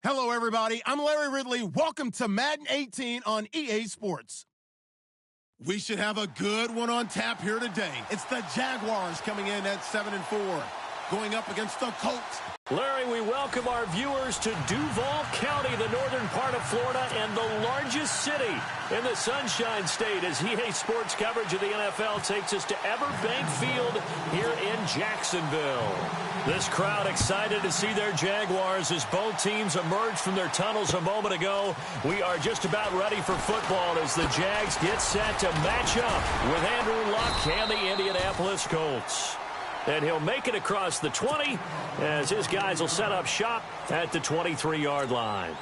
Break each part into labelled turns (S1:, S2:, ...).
S1: Hello, everybody. I'm Larry Ridley. Welcome to Madden 18 on EA Sports. We should have a good one on tap here today. It's the Jaguars coming in at 7-4, going up against the Colts.
S2: Larry, we welcome our viewers to Duval County, the northern part of Florida, and the largest city in the Sunshine State, as EA Sports coverage of the NFL takes us to Everbank Field here in Jacksonville. This crowd excited to see their Jaguars as both teams emerged from their tunnels a moment ago. We are just about ready for football as the Jags get set to match up with Andrew Luck and the Indianapolis Colts. And he'll make it across the 20 as his guys will set up shop at the 23-yard line.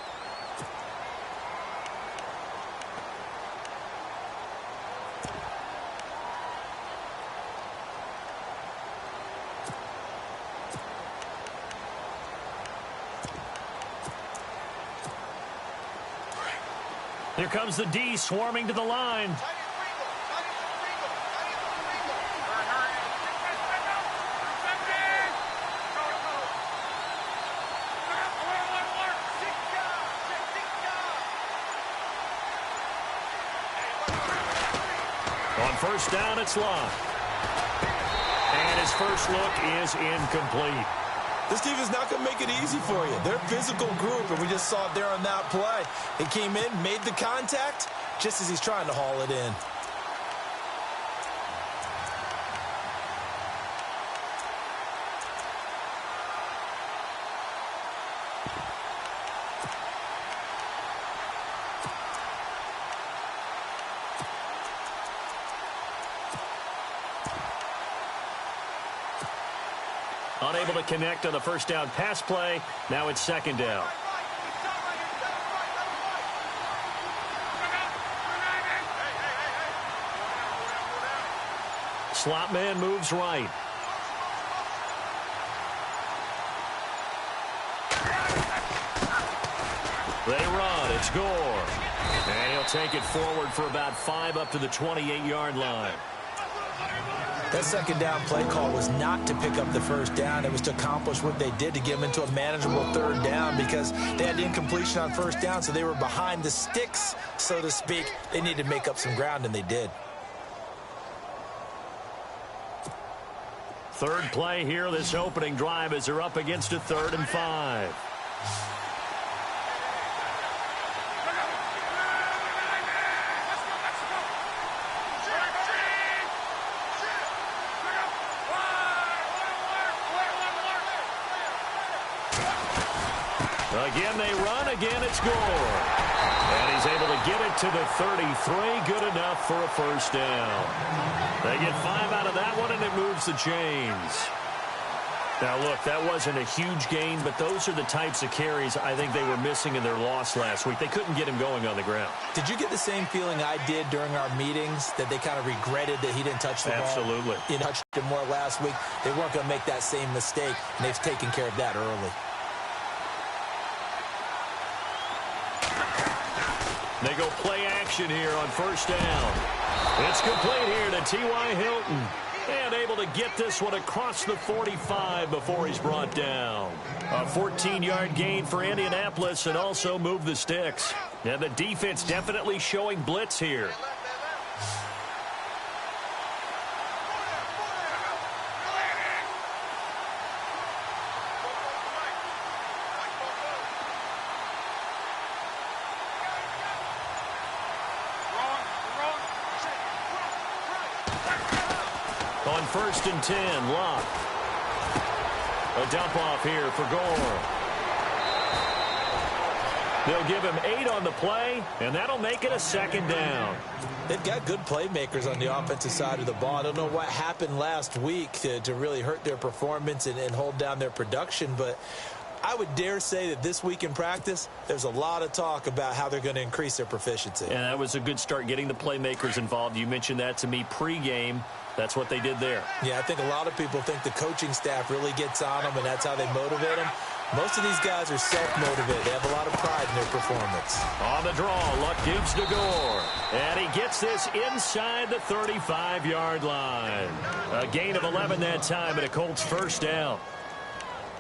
S2: Here comes the D swarming to the line. On first down, it's Luck. And his first look is incomplete.
S3: This defense is not going to make it easy for you. They're a physical group, and we just saw it there on that play. He came in, made the contact, just as he's trying to haul it in.
S2: Unable to connect on the first down pass play. Now it's second down. Slot man moves right. They run. It's Gore. And he'll take it forward for about 5 up to the 28-yard line.
S3: That second down play call was not to pick up the first down. It was to accomplish what they did, to get them into a manageable third down, because they had incompletion on first down, so they were behind the sticks, so to speak. They needed to make up some ground, and they did.
S2: Third play here, this opening drive, as they're up against a 3rd and 5. Again, they run. Again, it's Gore. And he's able to get it to the 33. Good enough for a first down. They get 5 out of that one, and it moves the chains. Now, look, that wasn't a huge gain, but those are the types of carries I think they were missing in their loss last week. They couldn't get him going on the ground. Did you get the same feeling I did during our meetings, that they kind of regretted that he didn't touch the ball? Absolutely. He touched it more last week. They weren't going to make that same mistake, and they've taken care of that early. They go play action here on first down. It's complete here to T.Y. Hilton. And able to get this one across the 45 before he's brought down. A 14-yard gain for Indianapolis, and also move the sticks. And the defense definitely showing blitz here. On 1st and 10, Luck. A dump off here for Gore. They'll give him 8 on the play, and that'll make it a second down. They've got good playmakers on the offensive side of the ball. I don't know what happened last week to really hurt their performance and hold down their production, but I would dare say that this week in practice, there's a lot of talk about how they're going to increase their proficiency. And that was a good start, getting the playmakers involved. You mentioned that to me pregame. That's what they did there. Yeah, I think a lot of people think the coaching staff really gets on them, and that's how they motivate them. Most of these guys are self-motivated. They have a lot of pride in their performance. On the draw, Luck gives to Gore. And he gets this inside the 35-yard line. A gain of 11 that time, and a Colts first down.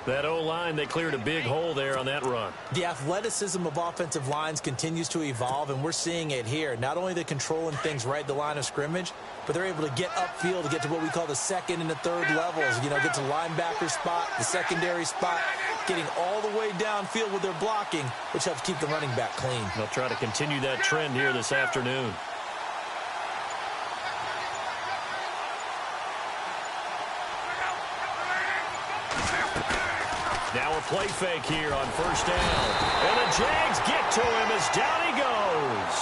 S4: That O-line, they cleared a big hole there on that run.
S3: The athleticism of offensive lines continues to evolve, and we're seeing it here. Not only they're controlling things right at the line of scrimmage, but they're able to get upfield to get to what we call the second and the third levels. You know, get to linebacker spot, the secondary spot, getting all the way downfield with their blocking, which helps keep the running back clean.
S4: They'll try to continue that trend here this afternoon. Now a play fake here on first down. And the Jags get to him as down he goes.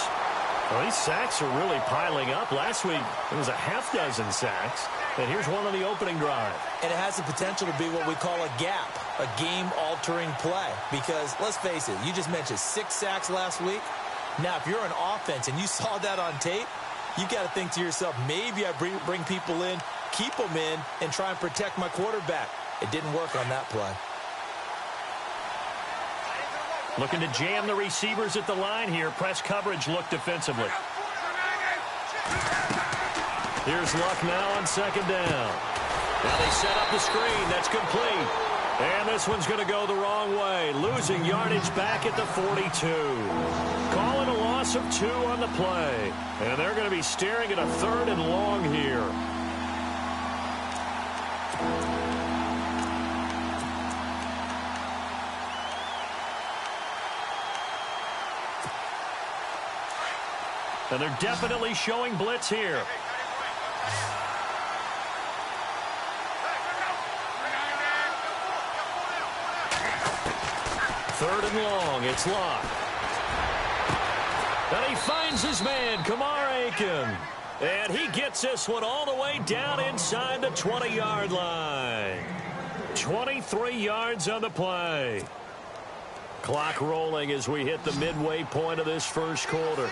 S4: Well, these sacks are really piling up. Last week, it was a half-dozen sacks. And here's one on the opening drive.
S3: And it has the potential to be what we call a gap, a game-altering play. Because, let's face it, you just mentioned 6 sacks last week. Now, if you're an offense and you saw that on tape, you got to think to yourself, maybe I bring people in, keep them in, and try and protect my quarterback. It didn't work on that play.
S4: Looking to jam the receivers at the line here. Press coverage look defensively. Here's Luck now on second down. Now they set up the screen. That's complete. And this one's going to go the wrong way. Losing yardage back at the 42. Calling a loss of 2 on the play. And they're going to be staring at a 3rd and long here. And they're definitely showing blitz here. Third and long. It's Locke. And he finds his man, Kamar Aiken. And he gets this one all the way down inside the 20-yard line. 23 yards on the play. Clock rolling as we hit the midway point of this first quarter.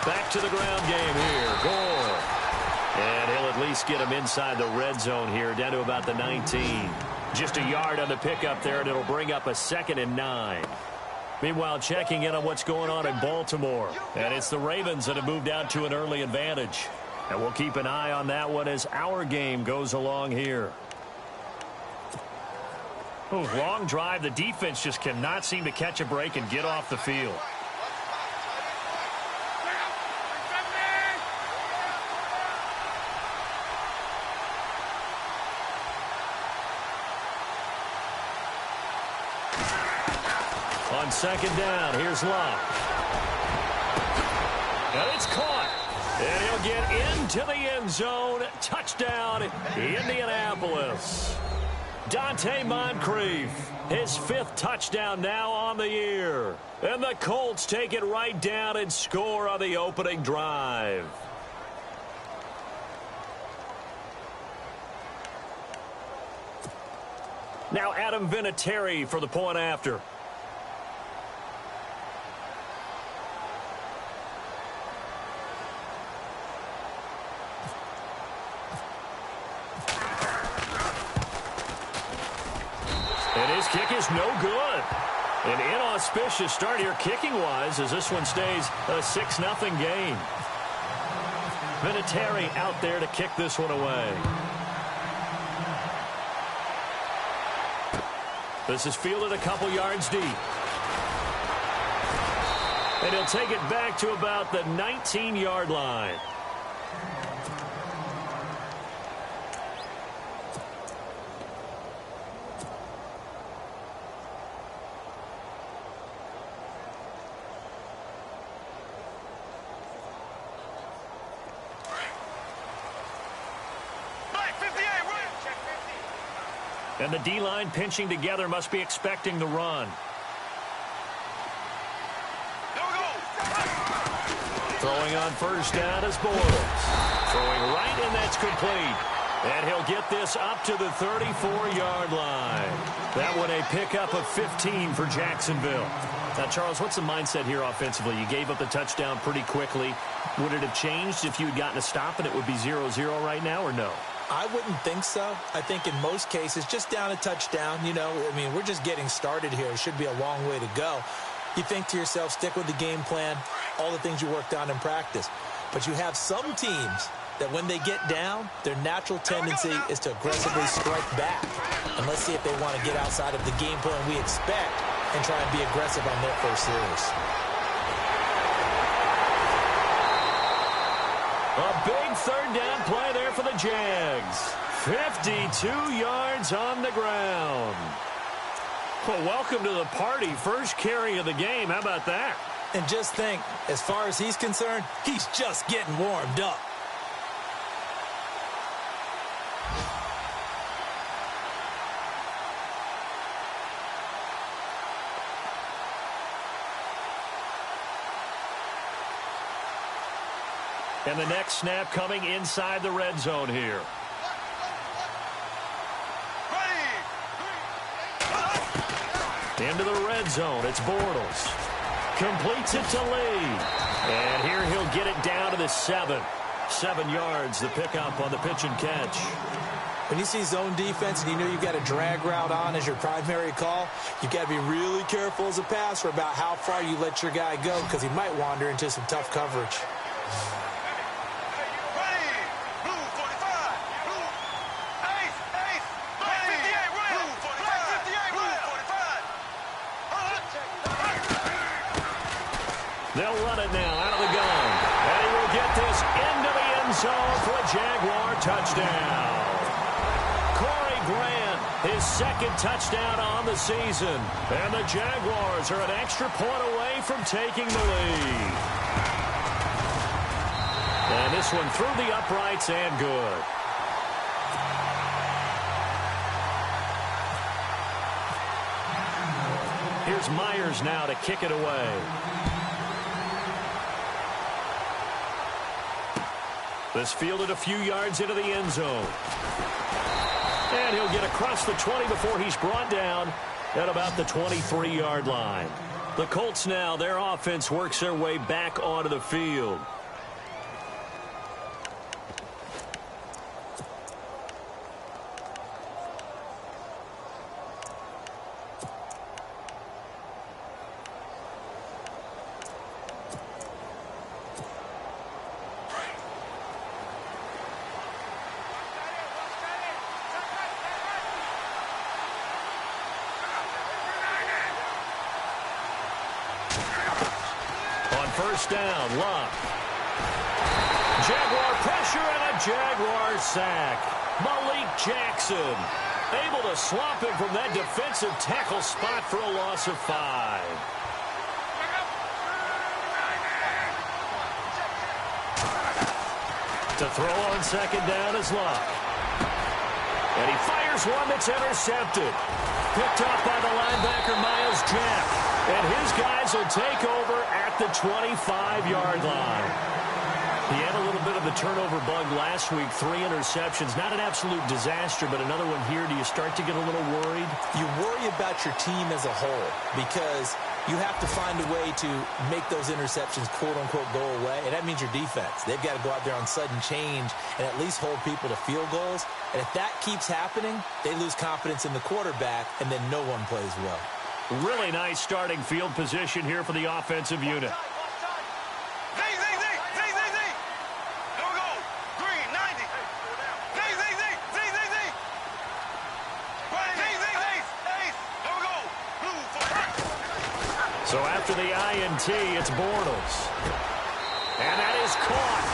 S4: Back to the ground game here. Gore. And he'll at least get him inside the red zone here, down to about the 19. Just a yard on the pickup there, and it'll bring up a 2nd and 9. Meanwhile, checking in on what's going on in Baltimore. And it's the Ravens that have moved out to an early advantage. And we'll keep an eye on that one as our game goes along here. Oh, long drive. The defense just cannot seem to catch a break and get off the field. On second down, here's Locke. And it's caught. And he'll get into the end zone. Touchdown, Indianapolis. Dante Moncrief, his 5th touchdown now on the year. And the Colts take it right down and score on the opening drive. Now Adam Vinatieri for the point after. And his kick is no good. An inauspicious start here kicking-wise as this one stays a 6-0 game. Vinatieri out there to kick this one away. This is fielded a couple yards deep. And he'll take it back to about the 19-yard line. And the D-line pinching together must be expecting the run. Throwing on first down is Bortles. Throwing right, and that's complete. And he'll get this up to the 34-yard line. That one a pickup of 15 for Jacksonville. Now, Charles, what's the mindset here offensively? You gave up the touchdown pretty quickly. Would it have changed if you had gotten a stop and it would be 0-0 right now, or no?
S3: I wouldn't think so. I think in most cases, just down a touchdown, you know, I mean, we're just getting started here. It should be a long way to go. You think to yourself, stick with the game plan, all the things you worked on in practice. But you have some teams that when they get down, their natural tendency is to aggressively strike back. And let's see if they want to get outside of the game plan we expect and try and be aggressive on their first series.
S4: A big third down play there for the Jags. 52 yards on the ground. Well, welcome to the party. First carry of the game. How about that?
S3: And just think, as far as he's concerned, he's just getting warmed up.
S4: And the next snap coming inside the red zone here. Into the red zone. It's Bortles. Completes it to Lee. And here he'll get it down to the 7. 7 yards, the pickup on the pitch and catch.
S3: When you see zone defense and you know you've got a drag route on as your primary call, you've got to be really careful as a passer about how far you let your guy go because he might wander into some tough coverage.
S4: They'll run it now out of the gun. And he will get this into the end zone for a Jaguar touchdown. Corey Grant, his second touchdown on the season. And the Jaguars are an extra point away from taking the lead. And this one through the uprights and good. Here's Myers now to kick it away. This fielded a few yards into the end zone. And he'll get across the 20 before he's brought down at about the 23-yard line. The Colts now, their offense works their way back onto the field. First down, Luck. Jaguar pressure and a Jaguar sack. Malik Jackson able to swamp him from that defensive tackle spot for a loss of 5. To throw on second down is Luck. And he fires one that's intercepted. Picked off by the linebacker, Miles Jack. And his guys will take over at the 25-yard line. He had a little bit of the turnover bug last week, 3 interceptions. Not an absolute disaster, but another one here. Do you start to get a little worried?
S3: You worry about your team as a whole because you have to find a way to make those interceptions, quote-unquote, go away, and that means your defense. They've got to go out there on sudden change and at least hold people to field goals. And if that keeps happening, they lose confidence in the quarterback, and then no one plays well.
S4: Really nice starting field position here for the offensive unit. So after the INT, it's Bortles. And that is caught.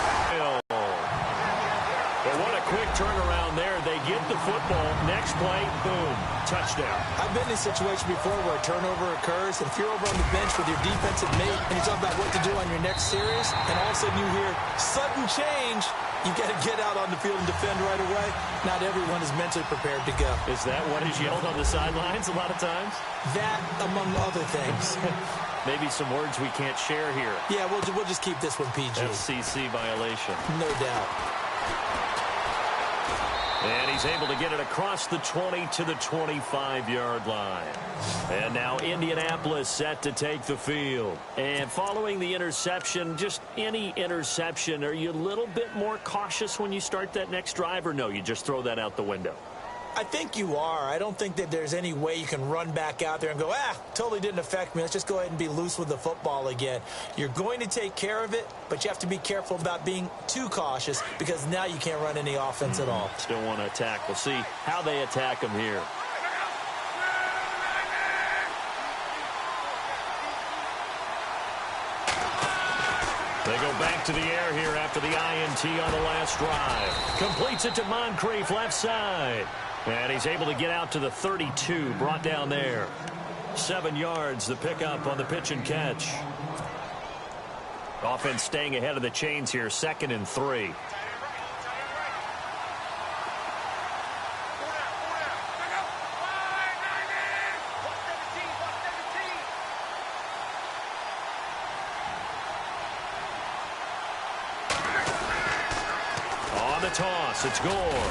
S4: But what a quick turnaround there. They get the football. Next play, boom, touchdown.
S3: I've been in a situation before where a turnover occurs, and if you're over on the bench with your defensive mate and you talk about what to do on your next series, and all of a sudden you hear sudden change, you got to get out on the field and defend right away. Not everyone is mentally prepared to go.
S4: Is that what is yelled on the sidelines a lot of times?
S3: That, among other things.
S4: Maybe some words we can't share here.
S3: Yeah, we'll just keep this one PG.
S4: FCC violation.
S3: No doubt.
S4: And he's able to get it across the 20 to the 25-yard line. And now Indianapolis set to take the field. And following the interception, just any interception, are you a little bit more cautious when you start that next drive, or no, you just throw that out the window?
S3: I think you are. I don't think that there's any way you can run back out there and go, totally didn't affect me. Let's just go ahead and be loose with the football again. You're going to take care of it, but you have to be careful about being too cautious because now you can't run any offense at all.
S4: Still want to attack. We'll see how they attack him here. They go back to the air here after the INT on the last drive. Completes it to Moncrief left side. And he's able to get out to the 32, brought down there. 7 yards, the pickup on the pitch and catch. Offense staying ahead of the chains here, 2nd and 3. On the toss, it's Gore.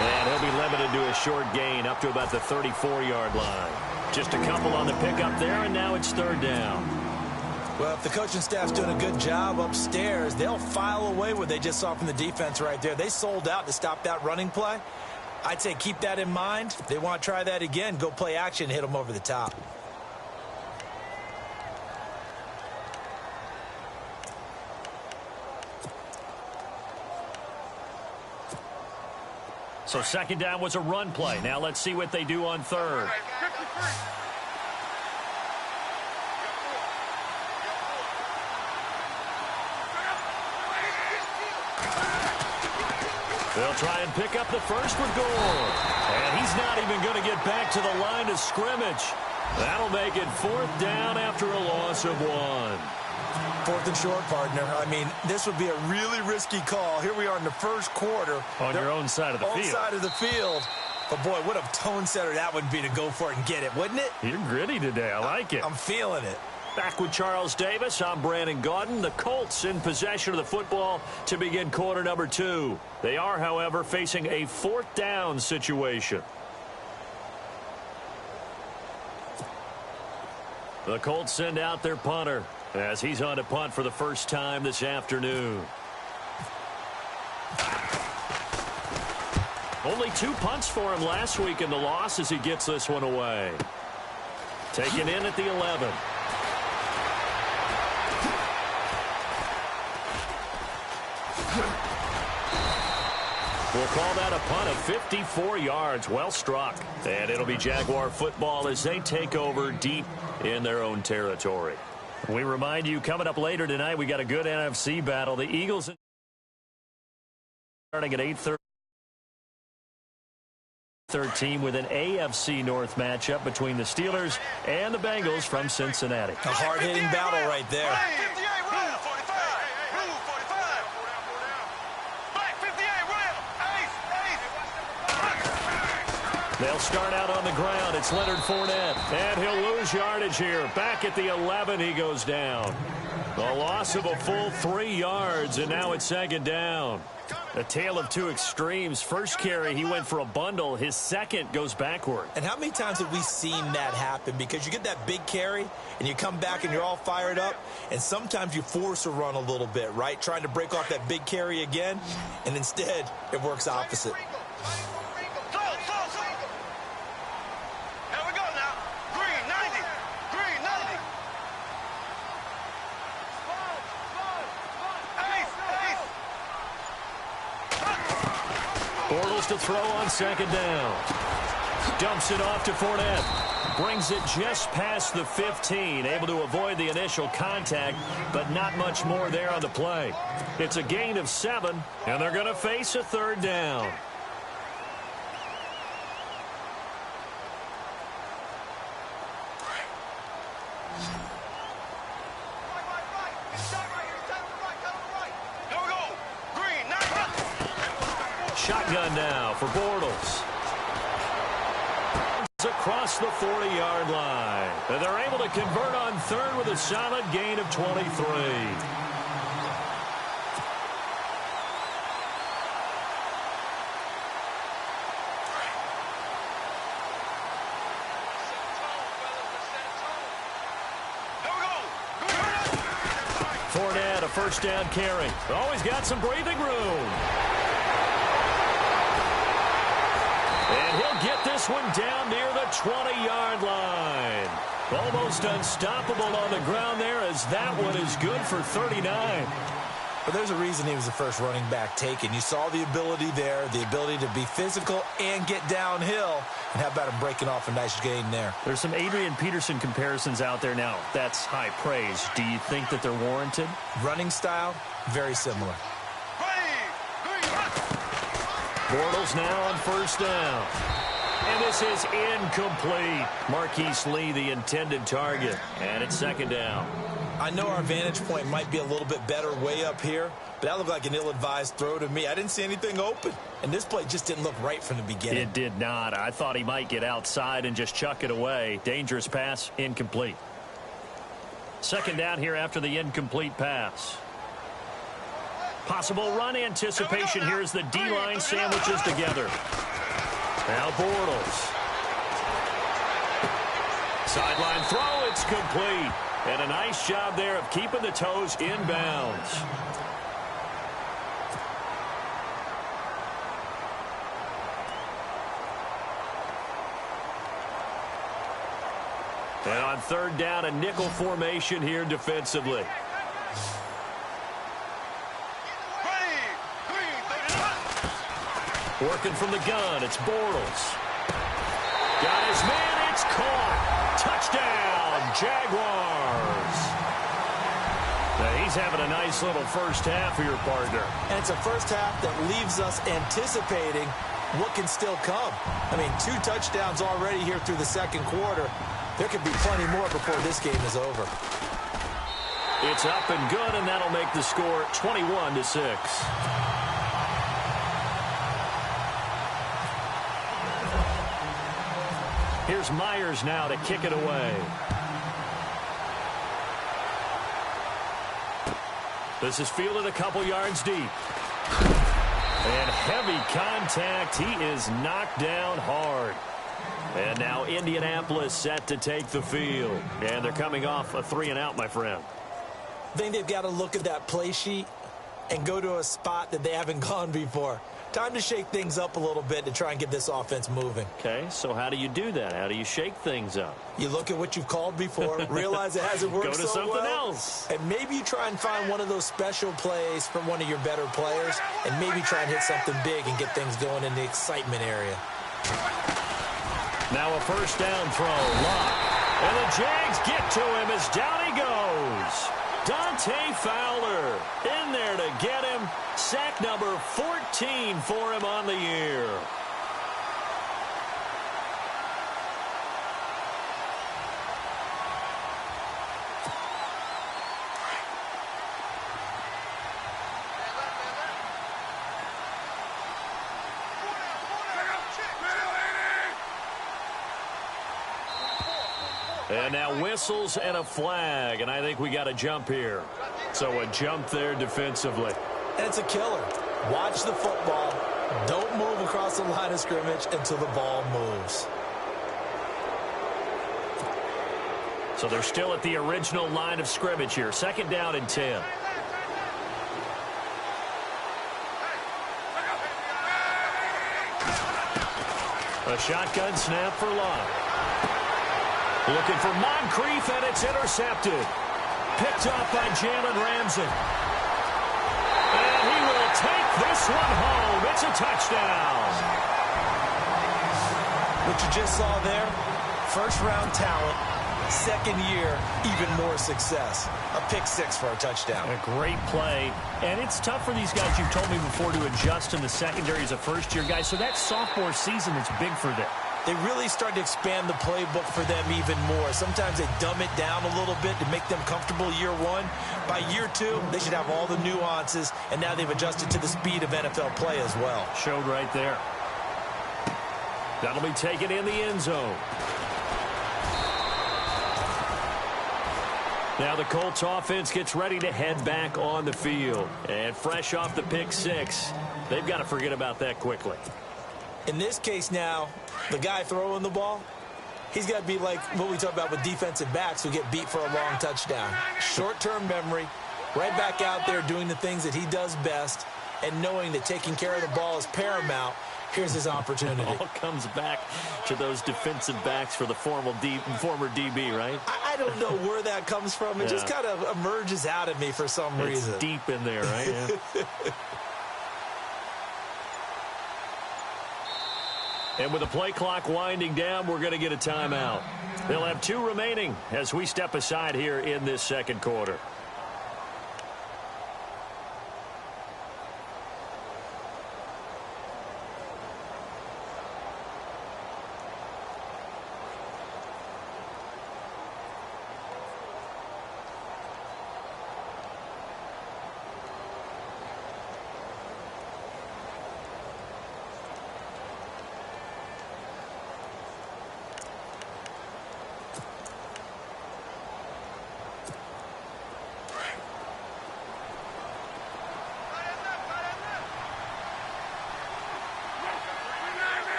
S4: And he'll be limited to a short gain up to about the 34-yard line. Just a couple on the pickup there, and now it's 3rd down.
S3: Well, if the coaching staff's doing a good job upstairs, they'll file away what they just saw from the defense right there. They sold out to stop that running play. I'd say keep that in mind. If they want to try that again, go play action, hit them over the top.
S4: So 2nd down was a run play. Now let's see what they do on 3rd. They'll try and pick up the first with Gore. And he's not even going to get back to the line of scrimmage. That'll make it 4th down after a loss of 1.
S3: 4th and short, partner. I mean, this would be a really risky call. Here we are in the first quarter.
S4: On your own side of the field.
S3: Own side of the field. But, boy, what a tone setter that would be to go for it and get it, wouldn't it?
S4: You're gritty today. I like it.
S3: I'm feeling it.
S4: Back with Charles Davis. I'm Brandon Gaudin. The Colts in possession of the football to begin quarter number 2. They are, however, facing a 4th down situation. The Colts send out their punter as he's on to punt for the first time this afternoon. Only 2 punts for him last week in the loss as he gets this one away. Taken in at the 11. We'll call that a punt of 54 yards. Well struck. And it'll be Jaguar football as they take over deep in their own territory. We remind you, coming up later tonight, we got a good NFC battle. The Eagles starting at 8:13 with an AFC North matchup between the Steelers and the Bengals from Cincinnati.
S3: A hard-hitting battle right there.
S4: They'll start out on the ground. It's Leonard Fournette. And he'll lose yardage here. Back at the 11, he goes down. A loss of a full 3 yards, and now it's 2nd down. A tale of 2 extremes. First carry, he went for a bundle. His second goes backward.
S3: And how many times have we seen that happen? Because you get that big carry, and you come back and you're all fired up, and sometimes you force a run a little bit, right? Trying to break off that big carry again, and instead it works opposite.
S4: To throw on 2nd down. Dumps it off to Fournette. Brings it just past the 15. Able to avoid the initial contact, but not much more there on the play. It's a gain of 7, and they're going to face a 3rd down. Shotgun now for Bortles. Across the 40-yard line. And they're able to convert on 3rd with a solid gain of 23. Fournette, a first down carry. Always got some breathing room. And he'll get this one down near the 20-yard line. Almost unstoppable on the ground there, as that one is good for 39.
S3: But there's a reason he was the first running back taken. You saw the ability there, the ability to be physical and get downhill. And how about him breaking off a nice gain there?
S4: There's some Adrian Peterson comparisons out there now. That's high praise. Do you think that they're warranted?
S3: Running style, very similar.
S4: Bortles now on first down. And this is incomplete. Marquise Lee, the intended target. And it's second down.
S3: I know our vantage point might be a little bit better way up here, but that looked like an ill-advised throw to me. I didn't see anything open, and this play just didn't look right from the beginning.
S4: It did not. I thought he might get outside and just chuck it away. Dangerous pass, incomplete. Second down here after the incomplete pass. Possible run anticipation here as the D-line sandwiches together. Now Bortles. Sideline throw, it's complete. And a nice job there of keeping the toes inbounds. And on third down, a nickel formation here defensively. Working from the gun, it's Bortles. Got his man, it's caught. Touchdown, Jaguars. Now he's having a nice little first half for your partner.
S3: And it's a first half that leaves us anticipating what can still come. I mean, 2 touchdowns already here through the second quarter. There could be plenty more before this game is over.
S4: It's up and good, and that'll make the score 21-6. Here's Myers now to kick it away. This is fielded a couple yards deep. And heavy contact. He is knocked down hard. And now Indianapolis set to take the field. And they're coming off a 3-and-out, my friend.
S3: I think they've got to look at that play sheet and go to a spot that they haven't gone before. Time to shake things up a little bit to try and get this offense moving.
S4: Okay, so how do you do that? How do you shake things up?
S3: You look at what you've called before, realize it hasn't worked so well.
S4: Go to something else.
S3: And maybe you try and find one of those special plays from one of your better players, and maybe try and hit something big and get things going in the excitement area.
S4: Now a first down throw. Lock. And the Jags get to him as down he goes. Dante Fowler in there to get him. Sack number 14 for him on the year. And now whistles and a flag, and I think we got a jump here. So a jump there defensively.
S3: And it's a killer. Watch the football. Don't move across the line of scrimmage until the ball moves.
S4: So they're still at the original line of scrimmage here. Second down and 10. A shotgun snap for Locke. Looking for Moncrief, and it's intercepted. Picked off by Jalen Ramsey. And he will take this one home. It's a touchdown.
S3: What you just saw there, first-round talent, second year, even more success. A pick six for a touchdown.
S4: A great play. And it's tough for these guys, you've told me before, to adjust in the secondary as a first-year guy. So that sophomore season is big for them.
S3: They really start to expand the playbook for them even more. Sometimes they dumb it down a little bit to make them comfortable year one. By year two, they should have all the nuances, and now they've adjusted to the speed of NFL play as well.
S4: Showed right there. That'll be taken in the end zone. Now the Colts offense gets ready to head back on the field. And fresh off the pick six, they've got to forget about that quickly.
S3: In this case now, the guy throwing the ball, he's got to be like what we talk about with defensive backs who get beat for a long touchdown. Short-term memory, Right back out there doing the things that he does best and knowing that taking care of the ball is paramount. Here's his opportunity.
S4: It all comes back to those defensive backs for the former DB, right?
S3: I don't know where that comes from. It just kind of emerges out of me for some reason.
S4: It's deep in there, right? Yeah. And with the play clock winding down, we're going to get a timeout. They'll have 2 remaining as we step aside here in this second quarter.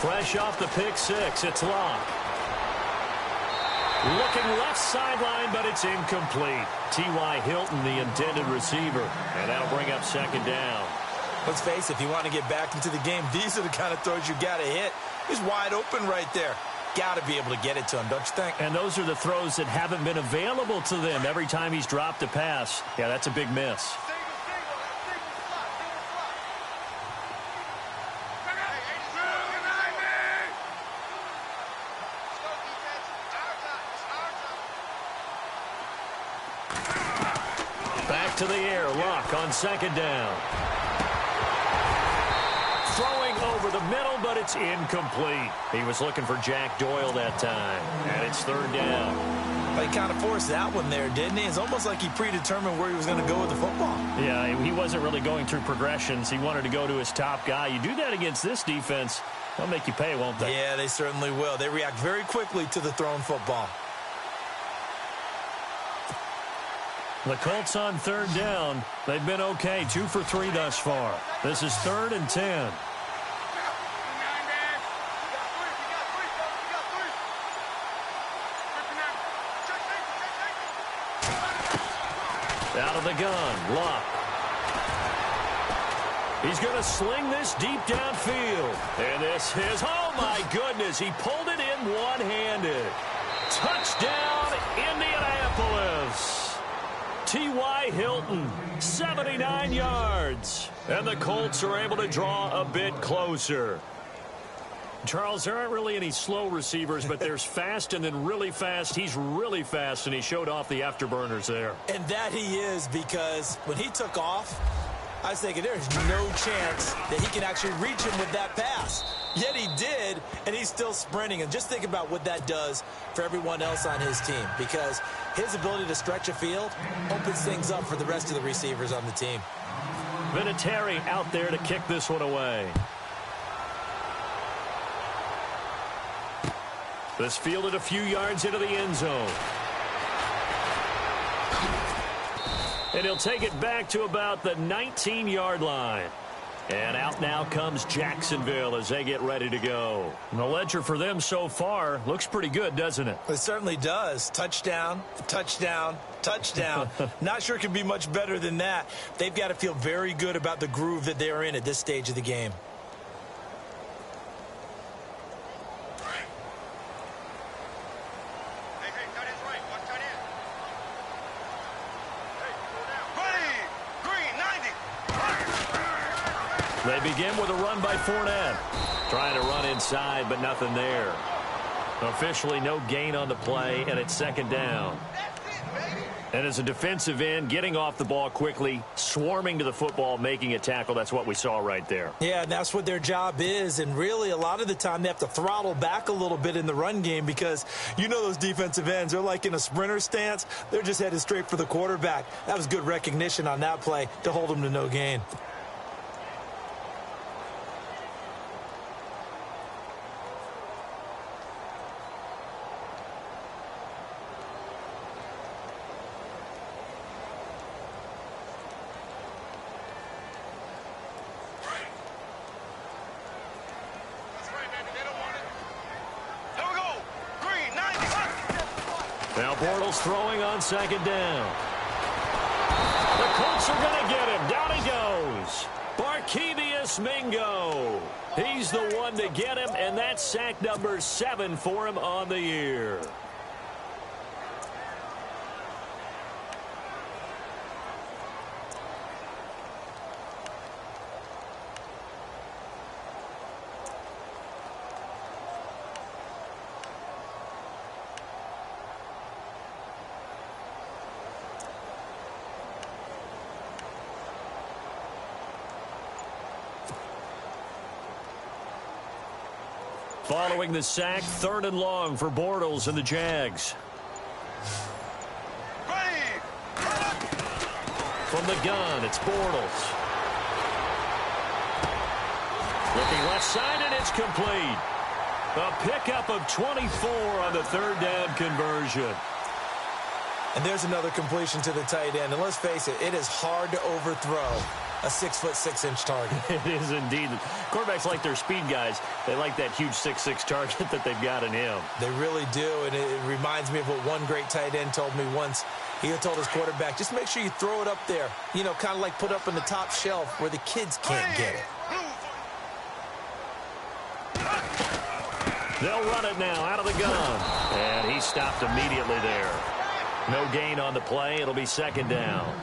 S4: Fresh off the pick six, it's Locke. Looking left sideline, but it's incomplete. T.Y. Hilton, the intended receiver, and that'll bring up second down.
S3: Let's face it, if you want to get back into the game, these are the kind of throws you got to hit. He's wide open right there. Got to be able to get it to him, don't you think?
S4: And those are the throws that haven't been available to them every time he's dropped a pass. Yeah, that's a big miss. Back to the air, Locke on second down. Throwing over the middle, but it's incomplete. He was looking for Jack Doyle that time, and it's third down.
S3: Well, he kind of forced that one there, didn't he? It's almost like he predetermined where he was going to go with the football.
S4: Yeah, he wasn't really going through progressions. He wanted to go to his top guy. You do that against this defense, they'll make you pay, won't they?
S3: Yeah, they certainly will. They react very quickly to the thrown football.
S4: The Colts on third down. They've been okay, 2 for 3 thus far. This is 3rd and 10. Out of the gun, Locke. He's going to sling this deep downfield. And this is, oh my goodness, he pulled it in one-handed. Touchdown, Indianapolis. T.Y. Hilton, 79 yards. And the Colts are able to draw a bit closer. Charles, there aren't really any slow receivers, but there's fast and then really fast. He's really fast, and he showed off the afterburners there.
S3: And that he is, because when he took off, I was thinking there's no chance that he can actually reach him with that pass. Yet he did, and he's still sprinting. And just think about what that does for everyone else on his team, because his ability to stretch a field opens things up for the rest of the receivers on the team.
S4: Vinatieri out there to kick this one away. This fielded a few yards into the end zone. And he'll take it back to about the 19-yard line. And out now comes Jacksonville as they get ready to go. And the ledger for them so far looks pretty good, doesn't it?
S3: It certainly does. Touchdown, touchdown, touchdown. Not sure it can be much better than that. They've got to feel very good about the groove that they are in at this stage of the game.
S4: They begin with a run by Fournette. Trying to run inside, but nothing there. Officially no gain on the play, and it's second down. And as a defensive end, getting off the ball quickly, swarming to the football, making a tackle, that's what we saw right there.
S3: Yeah, and that's what their job is. And really, a lot of the time, they have to throttle back a little bit in the run game because you know those defensive ends, they're like in a sprinter stance. They're just headed straight for the quarterback. That was good recognition on that play to hold them to no gain.
S4: Now Bortles throwing on second down. The Colts are going to get him. Down he goes. Barkevious Mingo. He's the one to get him, and that's sack number 7 for him on the year. Following the sack, 3rd and long for Bortles and the Jags. From the gun, it's Bortles. Looking left side, and it's complete. A pickup of 24 on the 3rd down conversion.
S3: And there's another completion to the tight end. And let's face it, it is hard to overthrow a 6'6" target.
S4: It is indeed. Quarterbacks like their speed guys. They like that huge 6'6" target that they've got in him.
S3: They really do, and it reminds me of what one great tight end told me once. He had told his quarterback, just make sure you throw it up there. You know, kind of like put up in the top shelf where the kids can't get it.
S4: They'll run it now out of the gun. And he stopped immediately there. No gain on the play. It'll be 2nd down.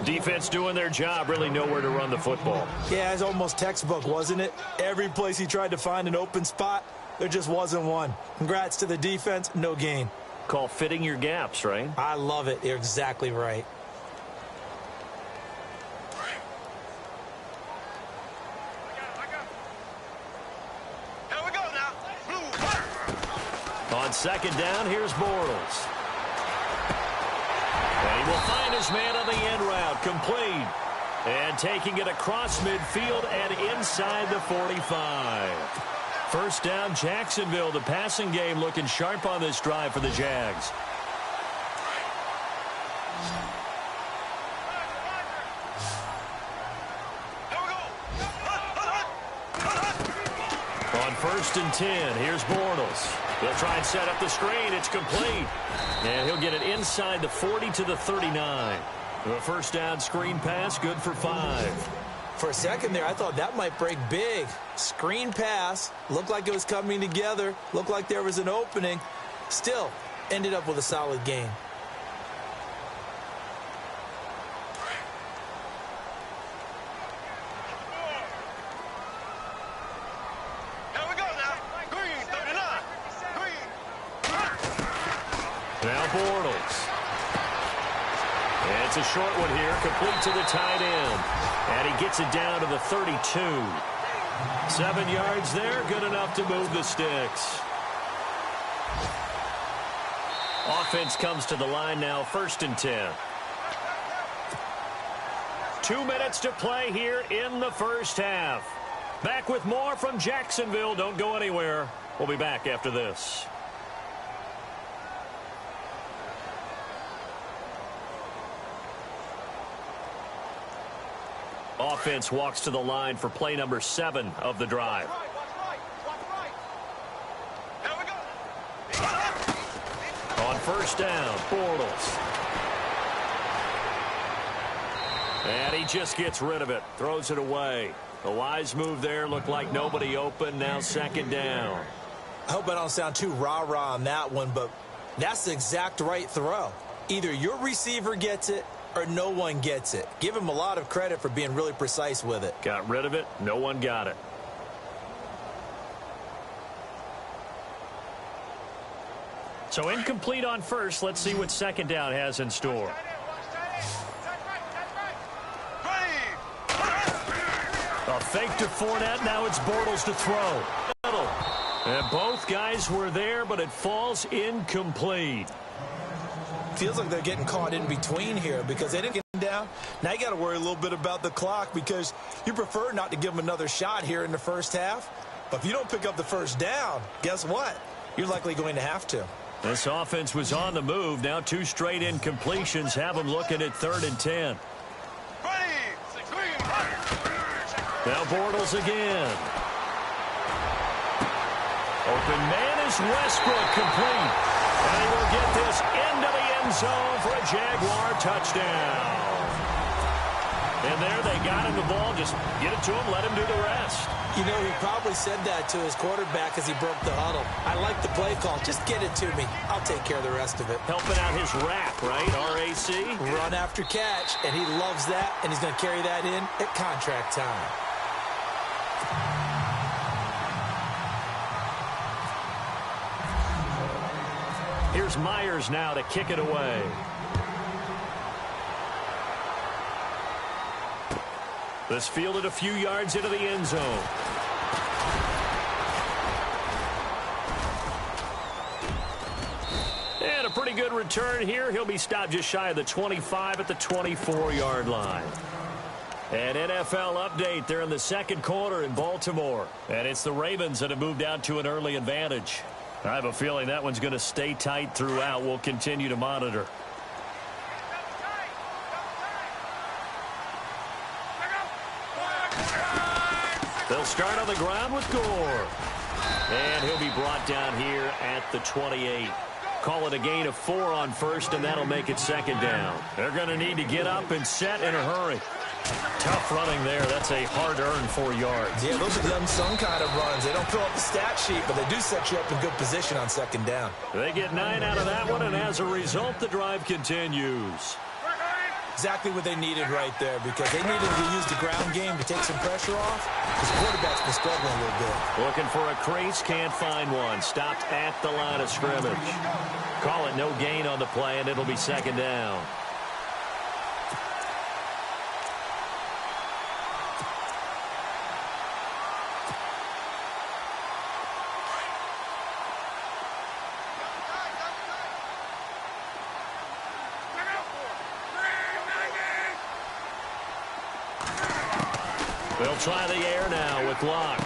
S4: Defense doing their job, really nowhere to run the football.
S3: Yeah, it's almost textbook, wasn't it? Every place he tried to find an open spot, there just wasn't one. Congrats to the defense, no gain.
S4: Call fitting your gaps, right?
S3: I love it. You're exactly right.
S5: Here we go now.
S4: On 2nd down, here's Bortles. And he will find his man on the end route, complete. And taking it across midfield and inside the 45. 1st down, Jacksonville. The passing game looking sharp on this drive for the Jags. On 1st and 10, here's Bortles. He'll try and set up the screen. It's complete. And he'll get it inside the 40 to the 39. The 1st down screen pass, good for 5.
S3: For a second there, I thought that might break big. Screen pass, looked like it was coming together, looked like there was an opening. Still, ended up with a solid game.
S4: Now Bortles. And it's a short one here, complete to the tight end. And he gets it down to the 32. 7 yards there, good enough to move the sticks. Offense comes to the line now, 1st and 10. 2 minutes to play here in the 1st half. Back with more from Jacksonville. Don't go anywhere. We'll be back after this. Offense walks to the line for play number 7 of the drive. On 1st down, Bortles. And he just gets rid of it, throws it away. A wise move there, looked like nobody open, now 2nd down.
S3: I hope I don't sound too rah-rah on that one, but that's the exact right throw. Either your receiver gets it or no one gets it. Give him a lot of credit for being really precise with it.
S4: Got rid of it. No one got it. So incomplete on 1st. Let's see what 2nd down has in store. A fake to Fournette. Now it's Bortles to throw. And both guys were there, but it falls incomplete.
S3: Feels like they're getting caught in between here because they didn't get down. Now you got to worry a little bit about the clock because you prefer not to give them another shot here in the 1st half. But if you don't pick up the 1st down, guess what? You're likely going to have to.
S4: This offense was on the move. Now 2 straight incompletions have them looking at 3rd and 10. Now Bortles again. Open man is Westbrook, complete. And he will get this into the end zone for a Jaguar touchdown. And there they got him the ball. Just get it to him, let him do the rest.
S3: You know, he probably said that to his quarterback as he broke the huddle. I like the play call. Just get it to me. I'll take care of the rest of it.
S4: Helping out his rack, right? RAC.
S3: Run after catch, and he loves that, and he's going to carry that in at contract time.
S4: Here's Myers now to kick it away. This fielded a few yards into the end zone. And a pretty good return here. He'll be stopped just shy of the 25 at the 24-yard line. An NFL update. They're in the second quarter in Baltimore. And it's the Ravens that have moved out to an early advantage. I have a feeling that one's going to stay tight throughout. We'll continue to monitor. They'll start on the ground with Gore. And he'll be brought down here at the 28. Call it a gain of 4 on first, and that'll make it second down. They're going to need to get up and set in a hurry. Tough running there. That's a hard-earned 4 yards.
S3: Yeah, those are the unsung kind of runs. They don't fill up the stat sheet, but they do set you up in good position on second down.
S4: They get 9 out of that one, and as a result, the drive continues.
S3: Exactly what they needed right there, because they needed to use the ground game to take some pressure off, because the quarterback's been struggling a little bit.
S4: Looking for a crease, can't find one. Stopped at the line of scrimmage. Call it no gain on the play, and it'll be second down. They'll try the air now with Locke.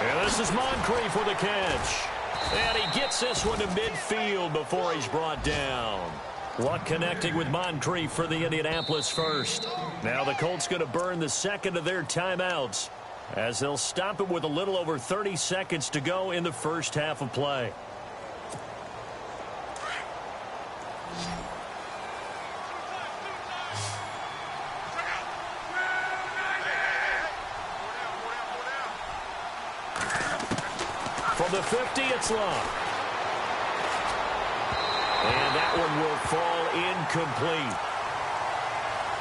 S4: And this is Moncrief with a catch. And he gets this one to midfield before he's brought down. Luck connecting with Moncrief for the Indianapolis first. Now the Colts going to burn the second of their timeouts as they'll stop it with a little over 30 seconds to go in the first half of play. From the 50, it's Locke. And that one will fall incomplete.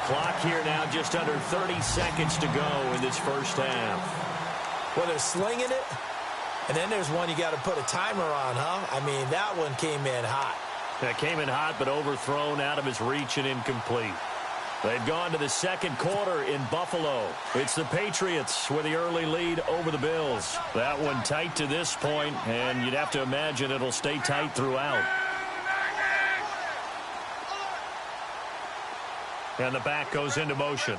S4: Clock here now just under 30 seconds to go in this first half.
S3: Well, they're slinging it, and then there's one you got to put a timer on, huh? I mean, that one came in hot.
S4: That came in hot, but overthrown out of his reach and incomplete. They've gone to the second quarter in Buffalo. It's the Patriots with the early lead over the Bills. That one tight to this point, and you'd have to imagine it'll stay tight throughout. And the back goes into motion.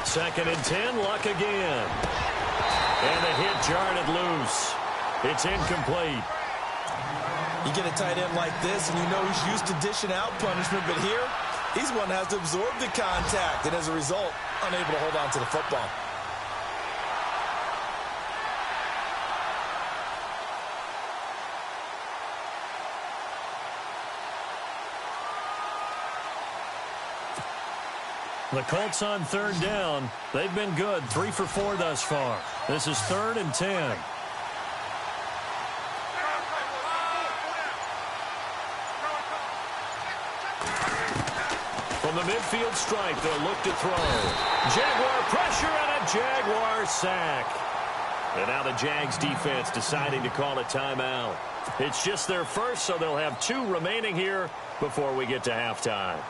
S4: Second and 10, Luck again. And the hit jarred it loose. It's incomplete.
S3: You get a tight end like this, and you know he's used to dishing out punishment, but here, he's one that has to absorb the contact, and as a result, unable to hold on to the football.
S4: The Colts on third down. They've been good, 3 for 4 thus far. This is 3rd and 10. From the midfield stripe, they'll look to throw. Jaguar pressure and a Jaguar sack. And now the Jags defense deciding to call a timeout. It's just their first, so they'll have 2 remaining here before we get to halftime.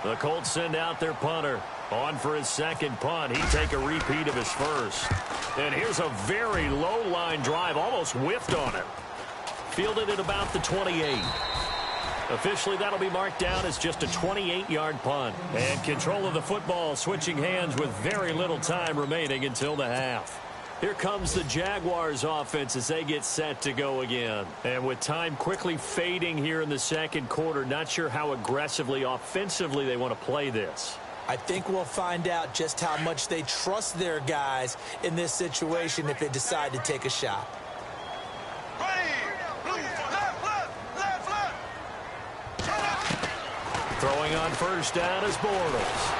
S4: The Colts send out their punter. On for his second punt. He'd take a repeat of his first. And here's a very low line drive. Almost whiffed on it. Fielded at about the 28. Officially, that'll be marked down as just a 28-yard punt. And control of the football switching hands with very little time remaining until the half. Here comes the Jaguars offense as they get set to go again. And with time quickly fading here in the second quarter, not sure how aggressively, offensively they want to play this.
S3: I think we'll find out just how much they trust their guys in this situation if they decide to take a shot.
S4: Throwing on first down is Bortles.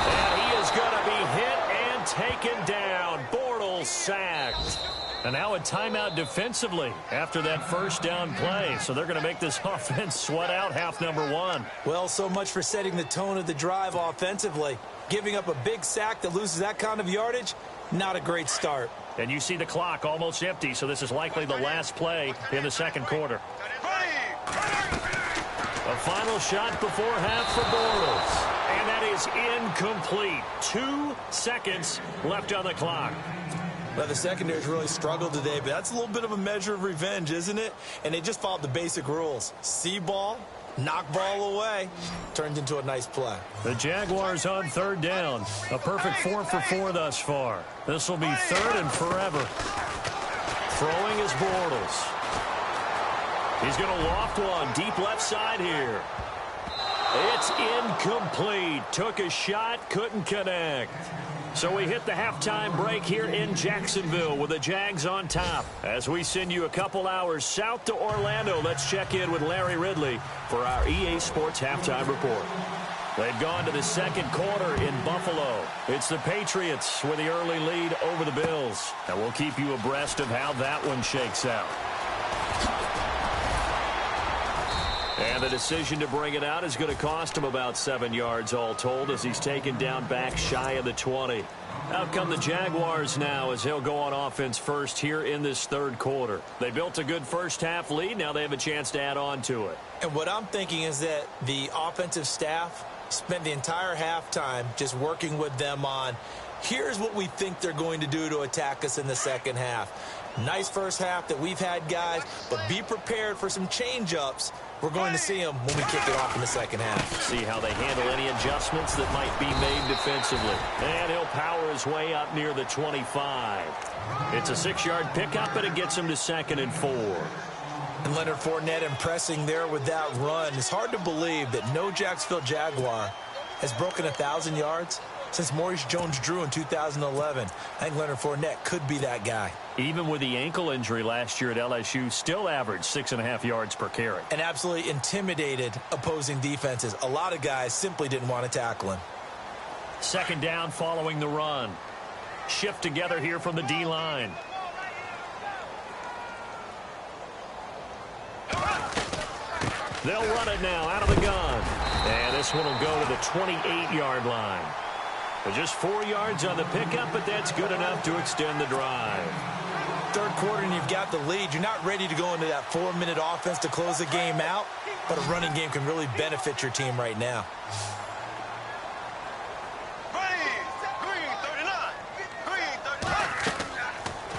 S4: And he is going to be hit and taken down. Bortles sacked. And now a timeout defensively after that first down play. So they're going to make this offense sweat out half number one.
S3: Well, so much for setting the tone of the drive offensively. Giving up a big sack that loses that kind of yardage, not a great start.
S4: And you see the clock almost empty, so this is likely the last play in the second quarter. A final shot before half for Bortles. And that is incomplete. 2 seconds left on the clock.
S3: Well, the secondary's really struggled today, but that's a little bit of a measure of revenge, isn't it? And they just followed the basic rules. See ball, knock ball away. Turned into a nice play.
S4: The Jaguars on third down. A perfect 4 for 4 thus far. This will be third and forever. Throwing is Bortles. He's going to loft one deep left side here. It's incomplete. Took a shot, couldn't connect. So we hit the halftime break here in Jacksonville with the Jags on top. As we send you a couple hours south to Orlando, let's check in with Larry Ridley for our EA Sports halftime report. They've gone to the second quarter in Buffalo. It's the Patriots with the early lead over the Bills. And we'll keep you abreast of how that one shakes out. And the decision to bring it out is going to cost him about 7 yards all told as he's taken down back shy of the 20. Out come the Jaguars now as he'll go on offense first here in this third quarter. They built a good first half lead. Now they have a chance to add on to it.
S3: And what I'm thinking is that the offensive staff spent the entire halftime just working with them on, here's what we think they're going to do to attack us in the second half. Nice first half that we've had, guys, but be prepared for some change-ups. We're going to see them when we kick it off in the second half.
S4: See how they handle any adjustments that might be made defensively. And he'll power his way up near the 25. It's a 6-yard pickup, and it gets him to 2nd and 4.
S3: And Leonard Fournette impressing there with that run. It's hard to believe that no Jacksonville Jaguar has broken 1,000 yards since Maurice Jones-Drew in 2011. I think Leonard Fournette could be that guy.
S4: Even with the ankle injury last year at LSU, still averaged 6.5 yards per carry.
S3: And absolutely intimidated opposing defenses. A lot of guys simply didn't want to tackle him.
S4: Second down following the run. Shift together here from the D-line. They'll run it now out of the gun. And this one will go to the 28-yard line. But just 4 yards on the pickup, but that's good enough to extend the drive.
S3: Third quarter and you've got the lead. You're not ready to go into that 4-minute offense to close the game out, but a running game can really benefit your team right now.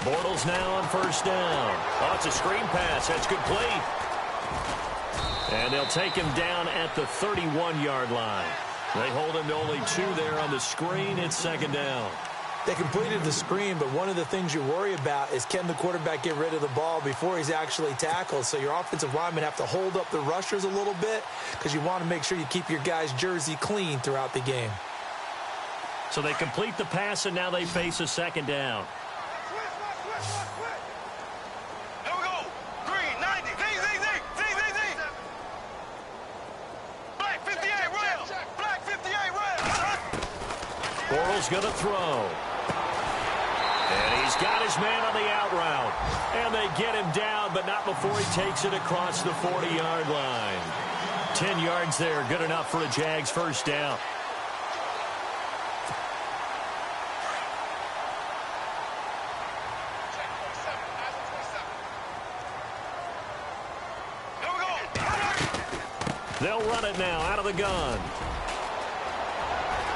S4: Bortles now on first down. Oh, it's a screen pass. That's complete. And they'll take him down at the 31-yard line. They hold him to only 2 there on the screen. It's second down.
S3: They completed the screen, but one of the things you worry about is can the quarterback get rid of the ball before he's actually tackled? So your offensive linemen have to hold up the rushers a little bit because you want to make sure you keep your guy's jersey clean throughout the game.
S4: So they complete the pass, and now they face a second down.
S5: Here we go. Green, 90. Black 58, rail. Black 58, rail.
S4: Bortles going to throw. And he's got his man on the out route. And they get him down, but not before he takes it across the 40-yard line. 10 yards there, good enough for a Jags first down. They'll run it now out of the gun.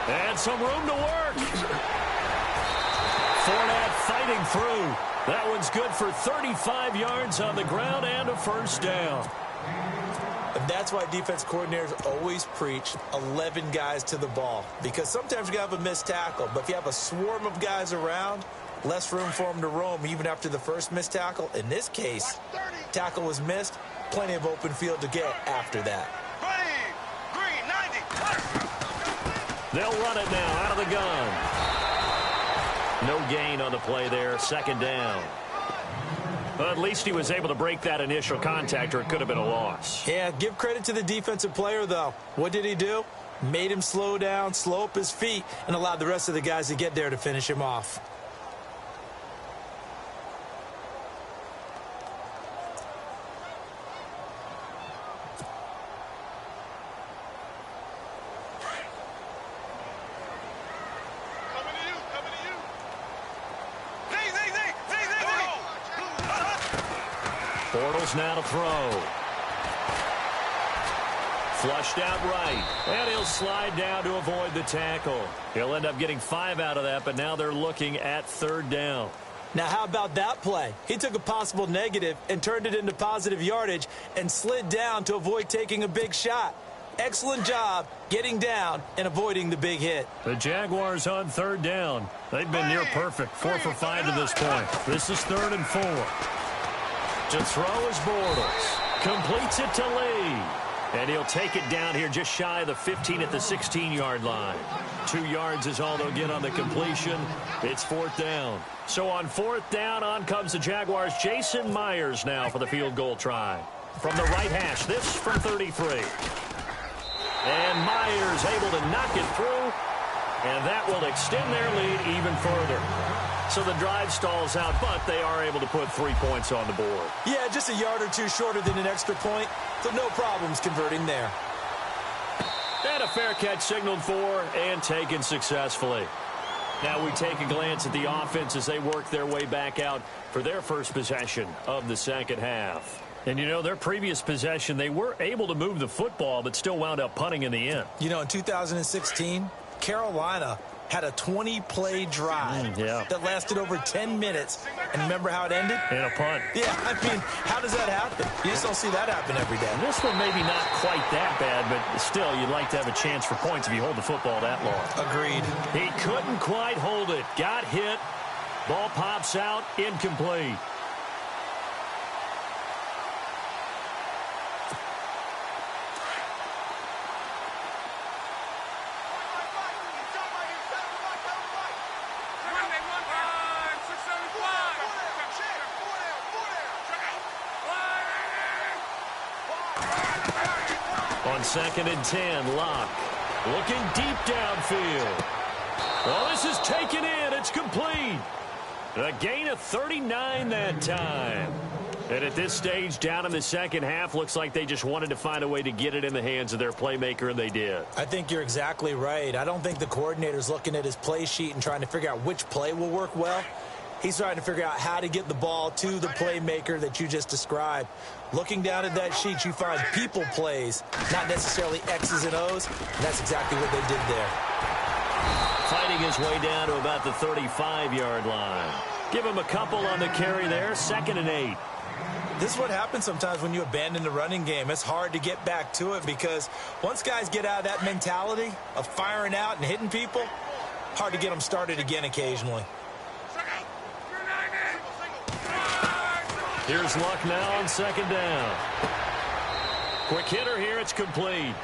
S4: And some room to work. Fournette fighting through. That one's good for 35 yards on the ground and a first down.
S3: And that's why defense coordinators always preach 11 guys to the ball. Because sometimes you have a missed tackle. But if you have a swarm of guys around, less room for them to roam even after the first missed tackle. In this case, tackle was missed. Plenty of open field to get after that.
S4: They'll run it now out of the gun. No gain on the play there. Second down. But at least he was able to break that initial contact, or it could have been a loss.
S3: Yeah, give credit to the defensive player, though. What did he do? Made him slow down, slow up his feet, and allowed the rest of the guys to get there to finish him off.
S4: Bortles now to throw. Flushed out right. And he'll slide down to avoid the tackle. He'll end up getting 5 out of that, but now they're looking at third down.
S3: Now, how about that play? He took a possible negative and turned it into positive yardage and slid down to avoid taking a big shot. Excellent job getting down and avoiding the big hit.
S4: The Jaguars on third down. They've been near perfect. 4 for 5 to this point. This is 3rd and 4. To throw is Bortles. Completes it to Lee. And he'll take it down here just shy of the 15 at the 16-yard line. 2 yards is all they'll get on the completion. It's 4th down. So on 4th down, on comes the Jaguars. Jason Myers now for the field goal try. From the right hash, this from 33. And Myers able to knock it through. And that will extend their lead even further. So the drive stalls out, but they are able to put 3 points on the board.
S3: Yeah, just a yard or two shorter than an extra point, so no problems converting there.
S4: And a fair catch signaled for and taken successfully. Now we take a glance at the offense as they work their way back out for their first possession of the second half. And, you know, their previous possession, they were able to move the football, but still wound up punting in the end.
S3: You know, in 2016, Carolina had a 20-play drive that lasted over 10 minutes. And remember how it ended?
S4: In a punt.
S3: Yeah, I mean, how does that happen? You just don't see that happen every day.
S4: This one maybe not quite that bad, but still, you'd like to have a chance for points if you hold the football that long.
S3: Agreed.
S4: He couldn't quite hold it. Got hit. Ball pops out. Incomplete. On 2nd and 10, Locke looking deep downfield. Well, this is taken in. It's complete. A gain of 39 that time. And at this stage, down in the second half, looks like they just wanted to find a way to get it in the hands of their playmaker, and they did.
S3: I think you're exactly right. I don't think the coordinator's looking at his play sheet and trying to figure out which play will work well. He's trying to figure out how to get the ball to the playmaker that you just described. Looking down at that sheet, you find people plays, not necessarily X's and O's. And that's exactly what they did there.
S4: Fighting his way down to about the 35-yard line. Give him a couple on the carry there. 2nd and 8.
S3: This is what happens sometimes when you abandon the running game. It's hard to get back to it because once guys get out of that mentality of firing out and hitting people, hard to get them started again occasionally.
S4: Here's Luck now on 2nd down. Quick hitter here. It's complete.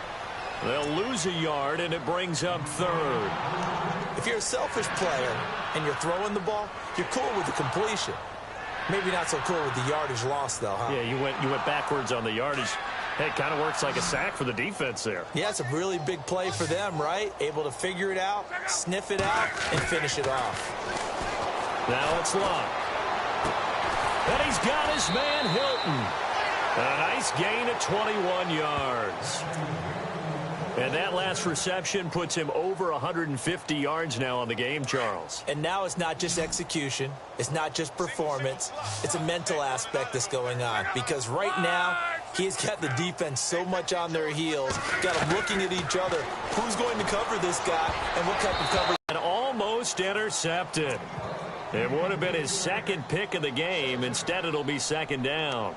S4: They'll lose a yard, and it brings up 3rd.
S3: If you're a selfish player and you're throwing the ball, you're cool with the completion. Maybe not so cool with the yardage loss, though, huh?
S4: Yeah, you went backwards on the yardage. Hey, it kind of works like a sack for the defense there.
S3: Yeah, it's a really big play for them, right? Able to figure it out, sniff it out, and finish it off.
S4: Now it's Luck. And he's got his man Hilton. A nice gain of 21 yards. And that last reception puts him over 150 yards now on the game, Charles.
S3: And now it's not just execution. It's not just performance. It's a mental aspect that's going on. Because right now, he's got the defense so much on their heels. Got them looking at each other. Who's going to cover this guy? And what type of coverage?
S4: And almost intercepted. It would have been his 2nd pick of the game. Instead, it'll be 2nd down.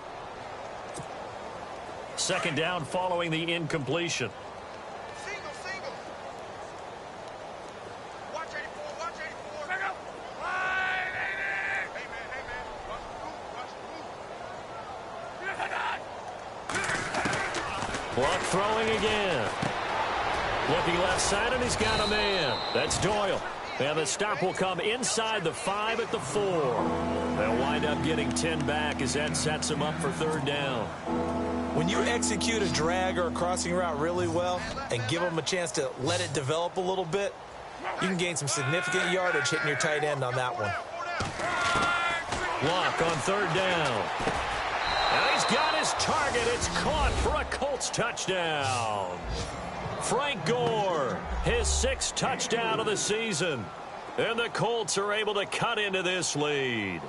S4: 2nd down following the incompletion. Luck throwing again. Looking left side, and he's got a man. That's Doyle. And the stop will come inside the 5 at the 4. They'll wind up getting 10 back as that sets them up for third down.
S3: When you execute a drag or a crossing route really well and give them a chance to let it develop a little bit, you can gain some significant yardage hitting your tight end on that one.
S4: Block on third down. And he's got his target. It's caught for a Colts touchdown. Frank Gore, his 6th touchdown of the season. And the Colts are able to cut into this lead.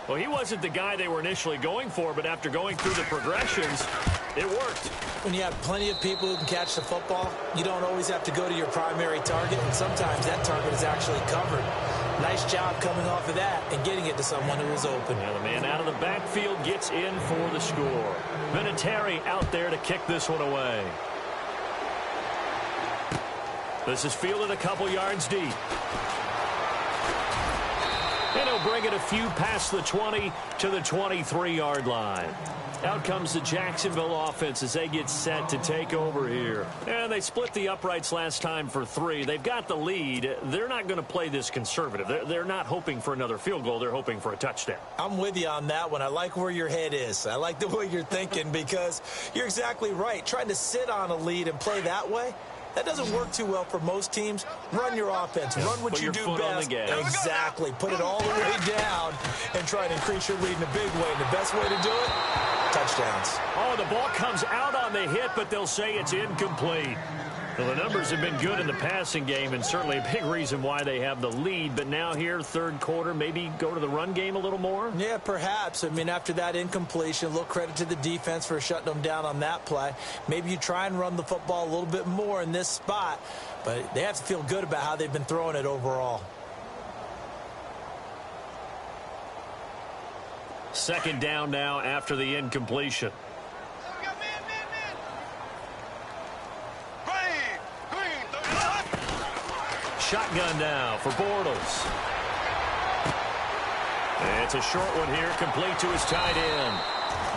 S4: Well, he wasn't the guy they were initially going for, but after going through the progressions, it worked.
S3: When you have plenty of people who can catch the football, you don't always have to go to your primary target, and sometimes that target is actually covered. Nice job coming off of that and getting it to someone who was open.
S4: Now the man out of the backfield gets in for the score. Vinatieri out there to kick this one away. This is fielded a couple yards deep. And he'll bring it a few past the 20 to the 23-yard line. Out comes the Jacksonville offense as they get set to take over here. And they split the uprights last time for 3. They've got the lead. They're not going to play this conservative. They're not hoping for another field goal. They're hoping for a touchdown.
S3: I'm with you on that one. I like where your head is. I like the way you're thinking because you're exactly right. Trying to sit on a lead and play that way, that doesn't work too well for most teams. Run your offense.
S4: Yeah,
S3: run what you do best. Exactly. Put it all the way down and try to increase your lead in a big way. And the best way to do it, touchdowns.
S4: Oh, the ball comes out on the hit, but they'll say it's incomplete. Well, the numbers have been good in the passing game, and certainly a big reason why they have the lead. But now here, third quarter, maybe go to the run game a little more?
S3: Yeah, perhaps. I mean, after that incompletion, a little credit to the defense for shutting them down on that play. Maybe you try and run the football a little bit more in this spot, but they have to feel good about how they've been throwing it overall.
S4: Second down now after the incompletion. Shotgun now for Bortles. It's a short one here, complete to his tight end.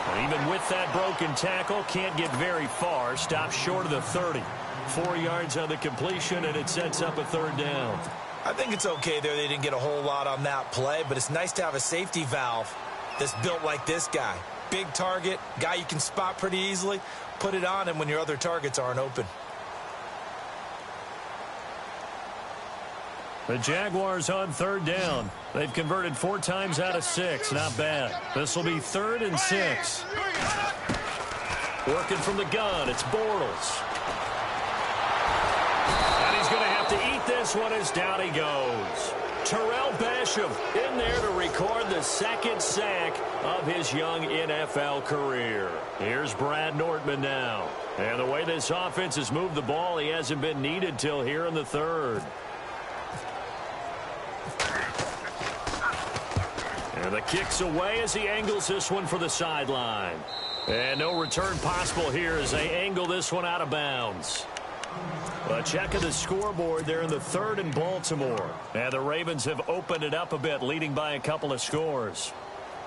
S4: And even with that broken tackle, can't get very far. Stops short of the 30. 4 yards on the completion, and it sets up a third down.
S3: I think it's okay there. They didn't get a whole lot on that play, but it's nice to have a safety valve that's built like this guy. Big target, guy you can spot pretty easily. Put it on him when your other targets aren't open.
S4: The Jaguars on third down. They've converted 4 times out of 6. Not bad. This will be 3rd and 6. Working from the gun, it's Bortles. And he's going to have to eat this one as down he goes. Terrell Basham in there to record the 2nd sack of his young NFL career. Here's Brad Nortman now. And the way this offense has moved the ball, he hasn't been needed till here in the 3rd. And the kick's away as he angles this one for the sideline. And no return possible here as they angle this one out of bounds. A check of the scoreboard there in the 3rd in Baltimore. And the Ravens have opened it up a bit, leading by a couple of scores.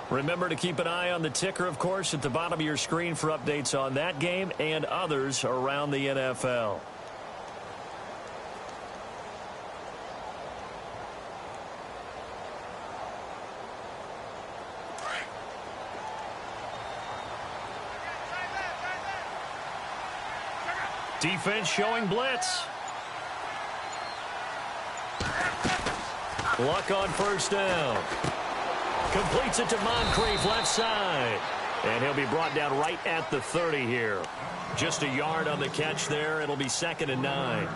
S4: Remember to keep an eye on the ticker, of course, at the bottom of your screen for updates on that game and others around the NFL. Defense showing blitz. Luck on first down. Completes it to Moncrief left side. And he'll be brought down right at the 30 here. Just a yard on the catch there. It'll be 2nd and 9.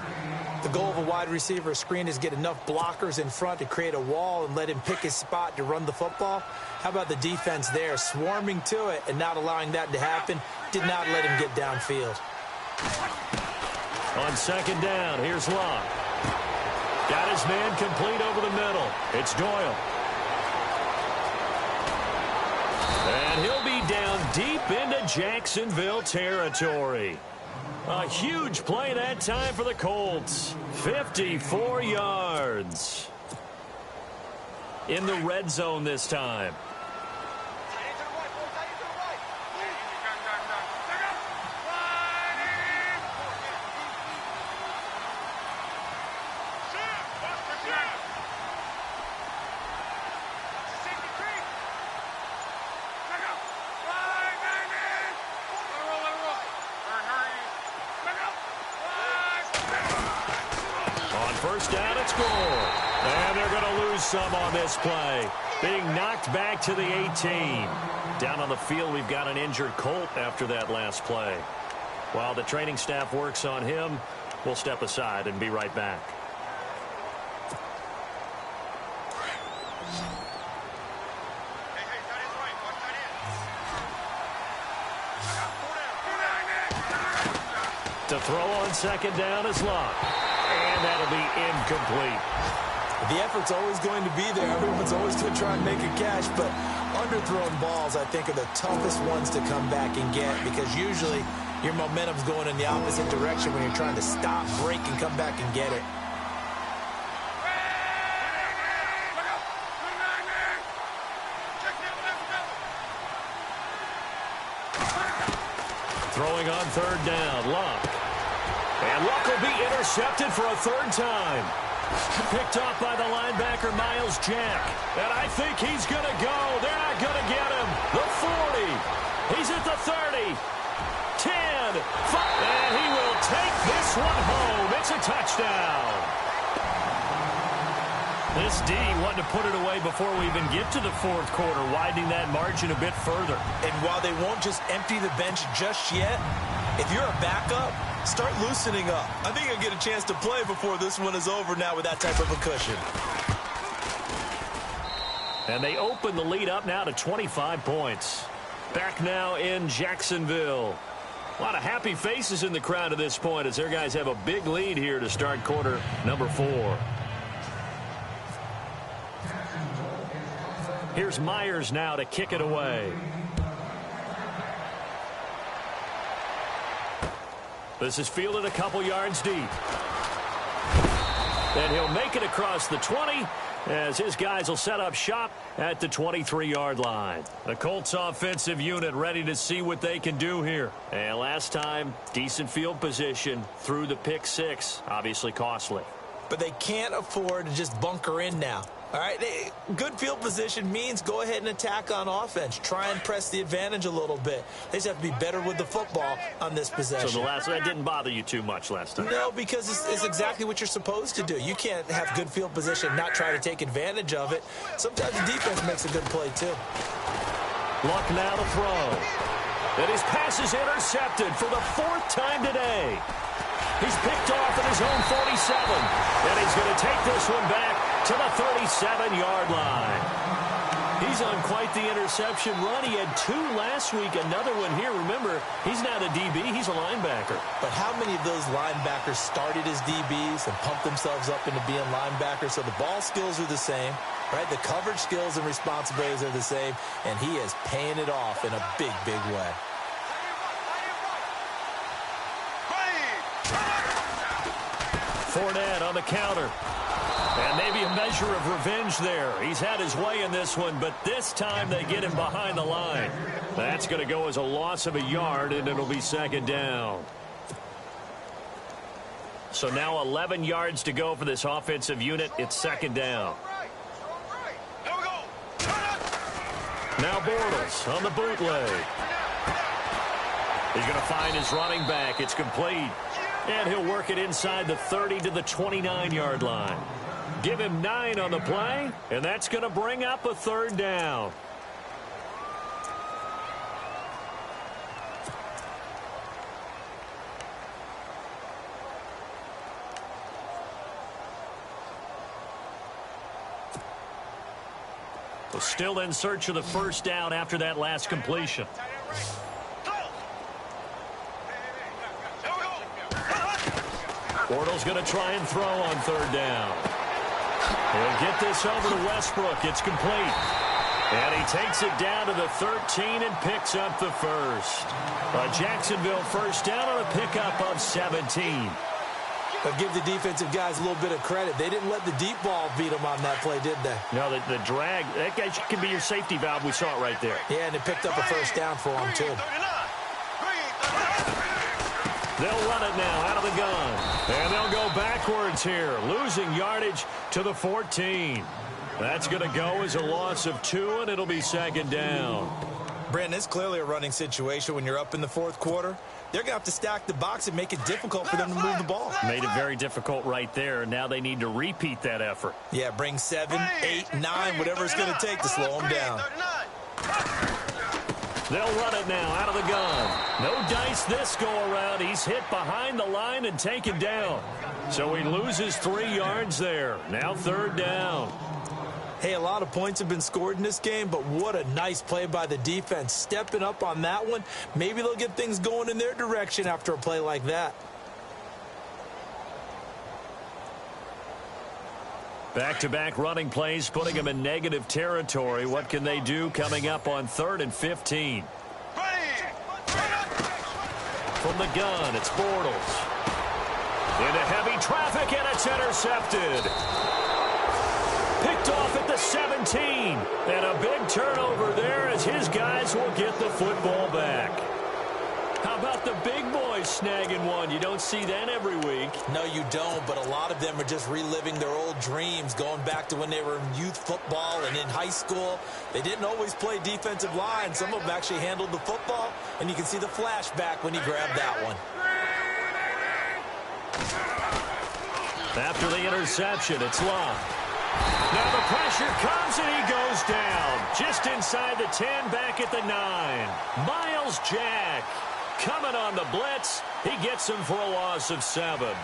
S3: The goal of a wide receiver screen is get enough blockers in front to create a wall and let him pick his spot to run the football. How about the defense there, swarming to it and not allowing that to happen? Did not let him get downfield.
S4: On 2nd down, here's Luck. Got his man complete over the middle. It's Doyle. And he'll be down deep into Jacksonville territory. A huge play that time for the Colts. 54 yards. In the red zone this time. first down and score. And they're going to lose some on this play. Being knocked back to the 18. Down on the field, we've got an injured Colt after that last play. While the training staff works on him, we'll step aside and be right back. To throw on second down is Locke. And that'll be incomplete.
S3: The effort's always going to be there. Everyone's always going to try and make a catch, but underthrown balls, I think, are the toughest ones to come back and get because usually your momentum's going in the opposite direction when you're trying to stop, break, and come back and get it.
S4: Throwing on third down, Locke. And Locke will be intercepted for a third time. Picked off by the linebacker, Miles Jack. And I think he's going to go. They're not going to get him. The 40. He's at the 30. 10. 5. And he will take this one home. It's a touchdown. This D wanted to put it away before we even get to the fourth quarter, widening that margin a bit further.
S3: And while they won't just empty the bench just yet, if you're a backup, start loosening up. I think you'll get a chance to play before this one is over now with that type of a cushion.
S4: And they open the lead up now to 25 points. Back now in Jacksonville. A lot of happy faces in the crowd at this point as their guys have a big lead here to start quarter number 4. Here's Myers now to kick it away. This is fielded a couple yards deep. And he'll make it across the 20 as his guys will set up shop at the 23-yard line. The Colts offensive unit ready to see what they can do here. And last time, decent field position through the pick 6. Obviously costly.
S3: But they can't afford to just bunker in now. All right, good field position means go ahead and attack on offense. Try and press the advantage a little bit. They just have to be better with the football on this possession.
S4: So that didn't bother you too much last time?
S3: No, because it's exactly what you're supposed to do. You can't have good field position and not try to take advantage of it. Sometimes the defense makes a good play, too.
S4: Luck now to throw. And his pass is intercepted for the 4th time today. He's picked off at his own 47. And he's going to take this one back to the 37-yard line. He's on quite the interception run. He had 2 last week, another one here. Remember, he's not a DB, he's a linebacker.
S3: But how many of those linebackers started as DBs and pumped themselves up into being linebackers? So the ball skills are the same, right? The coverage skills and responsibilities are the same, and he is paying it off in a big, big way.
S4: Fournette on the counter. And maybe a measure of revenge there. He's had his way in this one, but this time they get him behind the line. That's going to go as a loss of a yard, and it'll be second down. So now 11 yards to go for this offensive unit. It's second down. Now Bortles on the bootleg. He's going to find his running back. It's complete. And he'll work it inside the 30 to the 29-yard line. Give him 9 on the play, and that's going to bring up a third down. We're still in search of the first down after that last completion. Bortles going to try and throw on third down. He'll get this over to Westbrook. It's complete. And he takes it down to the 13 and picks up the first. A Jacksonville first down on a pickup of 17.
S3: But give the defensive guys a little bit of credit. They didn't let the deep ball beat them on that play, did they?
S4: No, the drag, that guy can be your safety valve. We saw it right there.
S3: Yeah, and they picked up a first down for him, too.
S4: They'll run it now out of the gun. And they'll go backwards here, losing yardage to the 14. That's going to go as a loss of 2, and it'll be second down.
S3: Brandon, it's clearly a running situation when you're up in the fourth quarter. They're going to have to stack the box and make it difficult for them to move the ball.
S4: Made it very difficult right there. Now they need to repeat that effort.
S3: Yeah, bring 7, 8, 9, whatever it's going to take to slow them down.
S4: They'll run it now out of the gun. No dice this go-around. He's hit behind the line and taken down. So he loses 3 yards there. Now third down.
S3: Hey, a lot of points have been scored in this game, but what a nice play by the defense. Stepping up on that one. Maybe they'll get things going in their direction after a play like that.
S4: Back-to-back running plays, putting them in negative territory. What can they do coming up on 3rd and 15? From the gun, it's Bortles. Into heavy traffic, and it's intercepted. Picked off at the 17. And a big turnover there as his guys will get the football back. How about the big boys snagging one? You don't see that every week.
S3: No, you don't, but a lot of them are just reliving their old dreams, going back to when they were in youth football and in high school. They didn't always play defensive line. Some of them actually handled the football, and you can see the flashback when he grabbed that one.
S4: After the interception, it's Love. Now the pressure comes, and he goes down. Just inside the 10, back at the 9. Miles Jack coming on the blitz. He gets him for a loss of 7.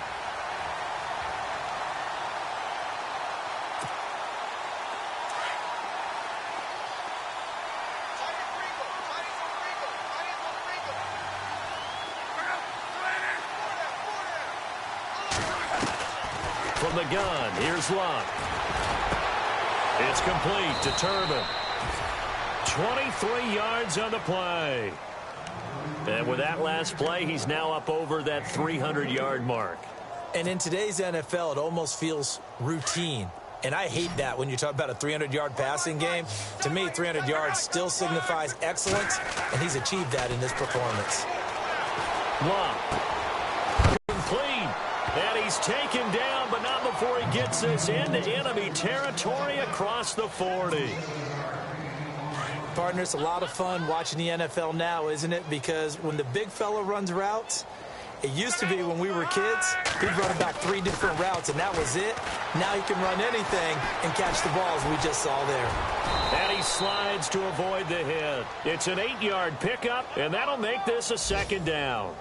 S4: From the gun, here's Luck. It's complete to Turbin. 23 yards on the play. And with that last play, he's now up over that 300-yard mark.
S3: And in today's NFL, it almost feels routine. And I hate that when you talk about a 300-yard passing game. To me, 300 yards still signifies excellence, and he's achieved that in this performance.
S4: Long. Complete. And he's taken down, but not before he gets this into enemy territory across the 40.
S3: Partner, it's a lot of fun watching the NFL now, isn't it? Because when the big fella runs routes, it used to be when we were kids, he'd run about 3 different routes, and that was it. Now he can run anything and catch the balls we just saw there.
S4: And he slides to avoid the hit. It's an 8-yard pickup, and that'll make this a 2nd down.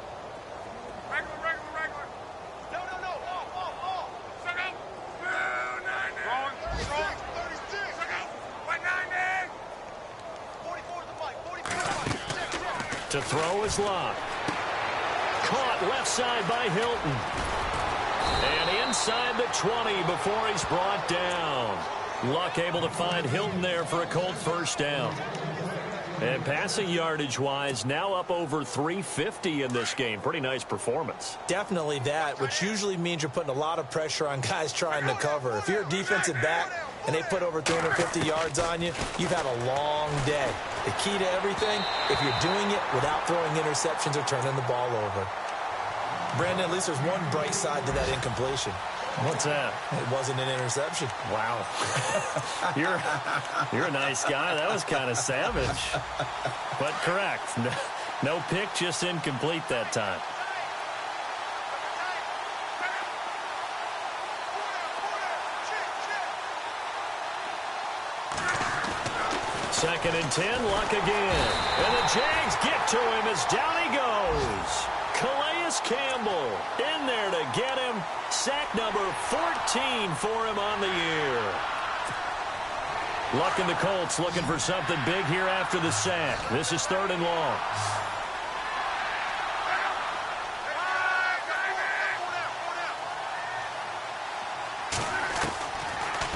S4: To throw is Locke. Caught left side by Hilton. And inside the 20 before he's brought down. Luck able to find Hilton there for a Colt first down. And passing yardage-wise, now up over 350 in this game. Pretty nice performance.
S3: Definitely that, which usually means you're putting a lot of pressure on guys trying to cover. If you're a defensive back and they put over 350 yards on you, you've had a long day. The key to everything, if you're doing it without throwing interceptions or turning the ball over. Brandon, at least there's one bright side to that incompletion.
S4: What's that?
S3: It wasn't an interception.
S4: Wow. You're a nice guy. That was kind of savage. But correct. No pick, just incomplete that time. Second and 10, Luck again. And the Jags get to him as down he goes. Calais Campbell in there to get him. Sack number 14 for him on the year. Luck and the Colts looking for something big here after the sack. This is 3rd and long.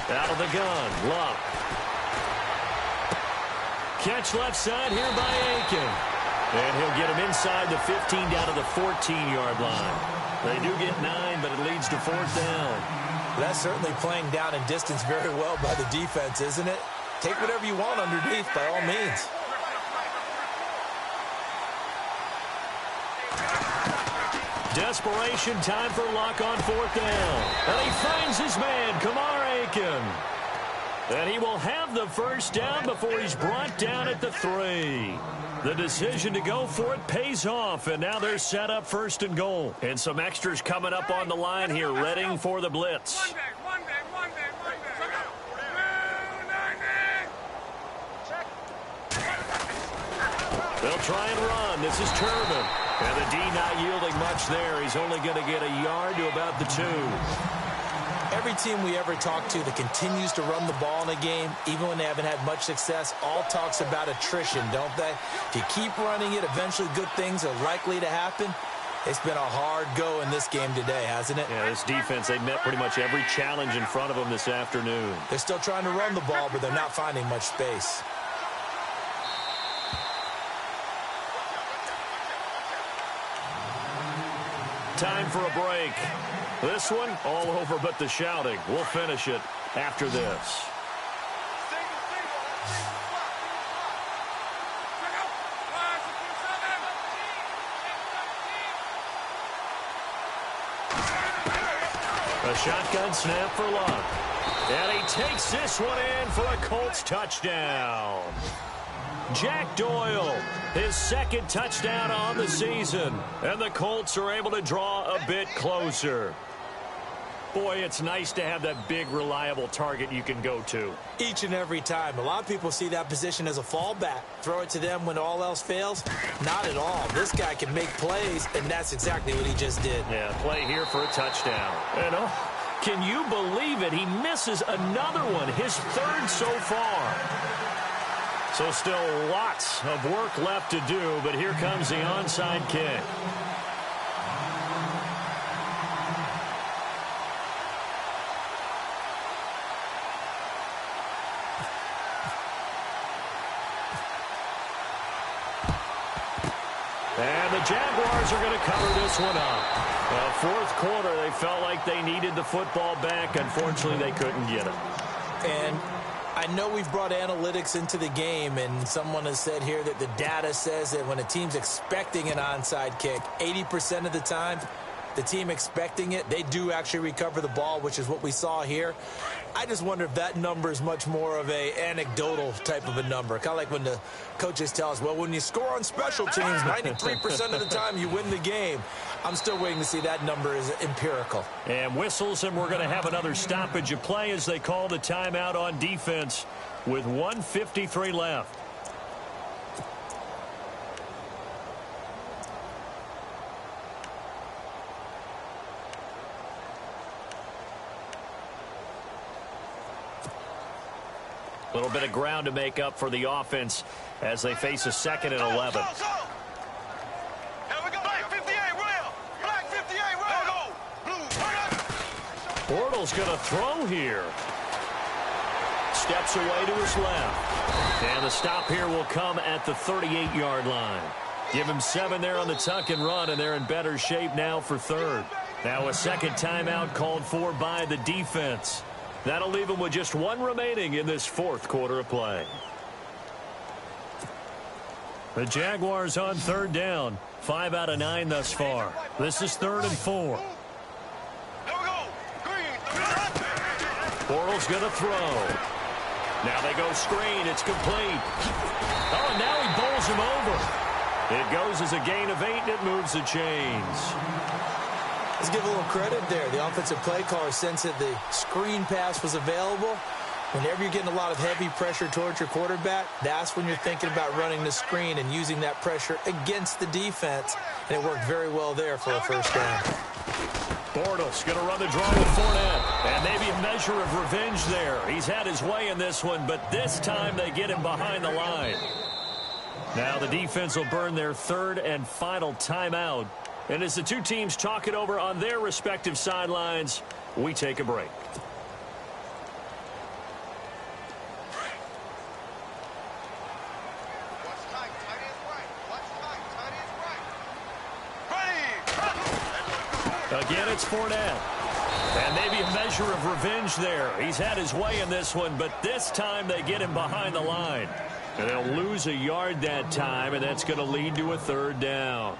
S4: Out of the gun, Luck. Catch left side here by Aiken. And he'll get him inside the 15 down to the 14-yard line. They do get 9, but it leads to 4th down.
S3: That's certainly playing down in distance very well by the defense, isn't it? Take whatever you want underneath by all means.
S4: Desperation time for Luck on 4th down. And he finds his man, Kamar Aiken. And he will have the first down before he's brought down at the 3. The decision to go for it pays off, and now they're set up 1st and goal. And some extras coming up on the line here, readying for the blitz. They'll try and run. This is Turman. And the D not yielding much there. He's only going to get a yard to about the 2.
S3: Every team we ever talk to that continues to run the ball in a game, even when they haven't had much success, all talks about attrition, don't they? If you keep running it, eventually good things are likely to happen. It's been a hard go in this game today, hasn't it?
S4: Yeah, this defense, they met pretty much every challenge in front of them this afternoon.
S3: They're still trying to run the ball, but they're not finding much space.
S4: Time for a break. This one, all over but the shouting. We'll finish it after this. A shotgun snap for Luck. And he takes this one in for a Colts touchdown. Jack Doyle, his 2nd touchdown on the season. And the Colts are able to draw a bit closer. Boy, it's nice to have that big, reliable target you can go to.
S3: Each and every time. A lot of people see that position as a fallback. Throw it to them when all else fails. Not at all. This guy can make plays, and that's exactly what he just did.
S4: Yeah, play here for a touchdown. And can you believe it? He misses another one, his 3rd so far. So still lots of work left to do, but here comes the onside kick. And the Jaguars are going to cover this one up. 4th quarter, they felt like they needed the football back. Unfortunately, they couldn't get it.
S3: And I know we've brought analytics into the game, and someone has said here that the data says that when a team's expecting an onside kick, 80% of the time, the team expecting it, they do actually recover the ball, which is what we saw here. I just wonder if that number is much more of a anecdotal type of a number. Kind of like when the coaches tell us, well, when you score on special teams, 93% of the time you win the game. I'm still waiting to see that number is empirical.
S4: And whistles, and we're going to have another stoppage of play as they call the timeout on defense with 1:53 left. A little bit of ground to make up for the offense as they face a 2nd and 11.
S5: Here we go. Black 58, rail. Black 58, rail. Blue.
S4: Bortles going to throw here. Steps away to his left. And the stop here will come at the 38-yard line. Give him 7 there on the tuck and run, and they're in better shape now for 3rd. Now a 2nd timeout called for by the defense. That'll leave them with just 1 remaining in this 4th quarter of play. The Jaguars on 3rd down. 5 out of 9 thus far. This is 3rd and 4.
S5: Here we go. Green.
S4: Bortles going to throw. Now they go screen. It's complete. Oh, now he bowls him over. It goes as a gain of 8, and it moves the chains.
S3: Let's give a little credit there. The offensive play caller sensed that the screen pass was available. Whenever you're getting a lot of heavy pressure towards your quarterback, that's when you're thinking about running the screen and using that pressure against the defense. And it worked very well there for a 1st down.
S4: Bortles going to run the draw with Fournette. And maybe a measure of revenge there. He's had his way in this one, but this time they get him behind the line. Now the defense will burn their 3rd and final timeout. And as the 2 teams talk it over on their respective sidelines, we take a break. Again, it's Fournette. And maybe a measure of revenge there. He's had his way in this one, but this time they get him behind the line. And they'll lose a yard that time, and that's going to lead to a 3rd down.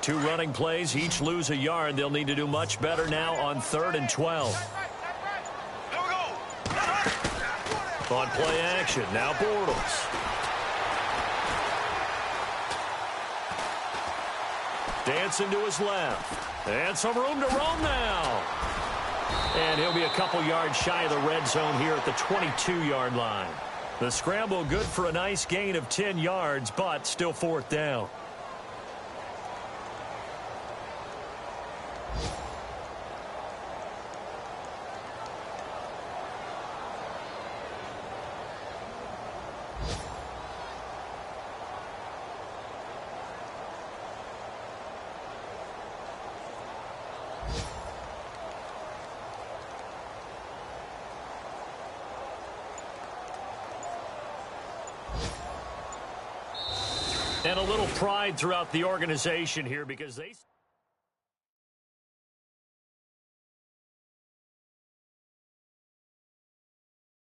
S4: 2 running plays, each lose a yard. They'll need to do much better now on 3rd and 12.
S5: Here we go.
S4: On play action, now Bortles. Dancing to his left. And some room to roam now. And he'll be a couple yards shy of the red zone here at the 22-yard line. The scramble good for a nice gain of 10 yards, but still 4th down. And a little pride throughout the organization here because they...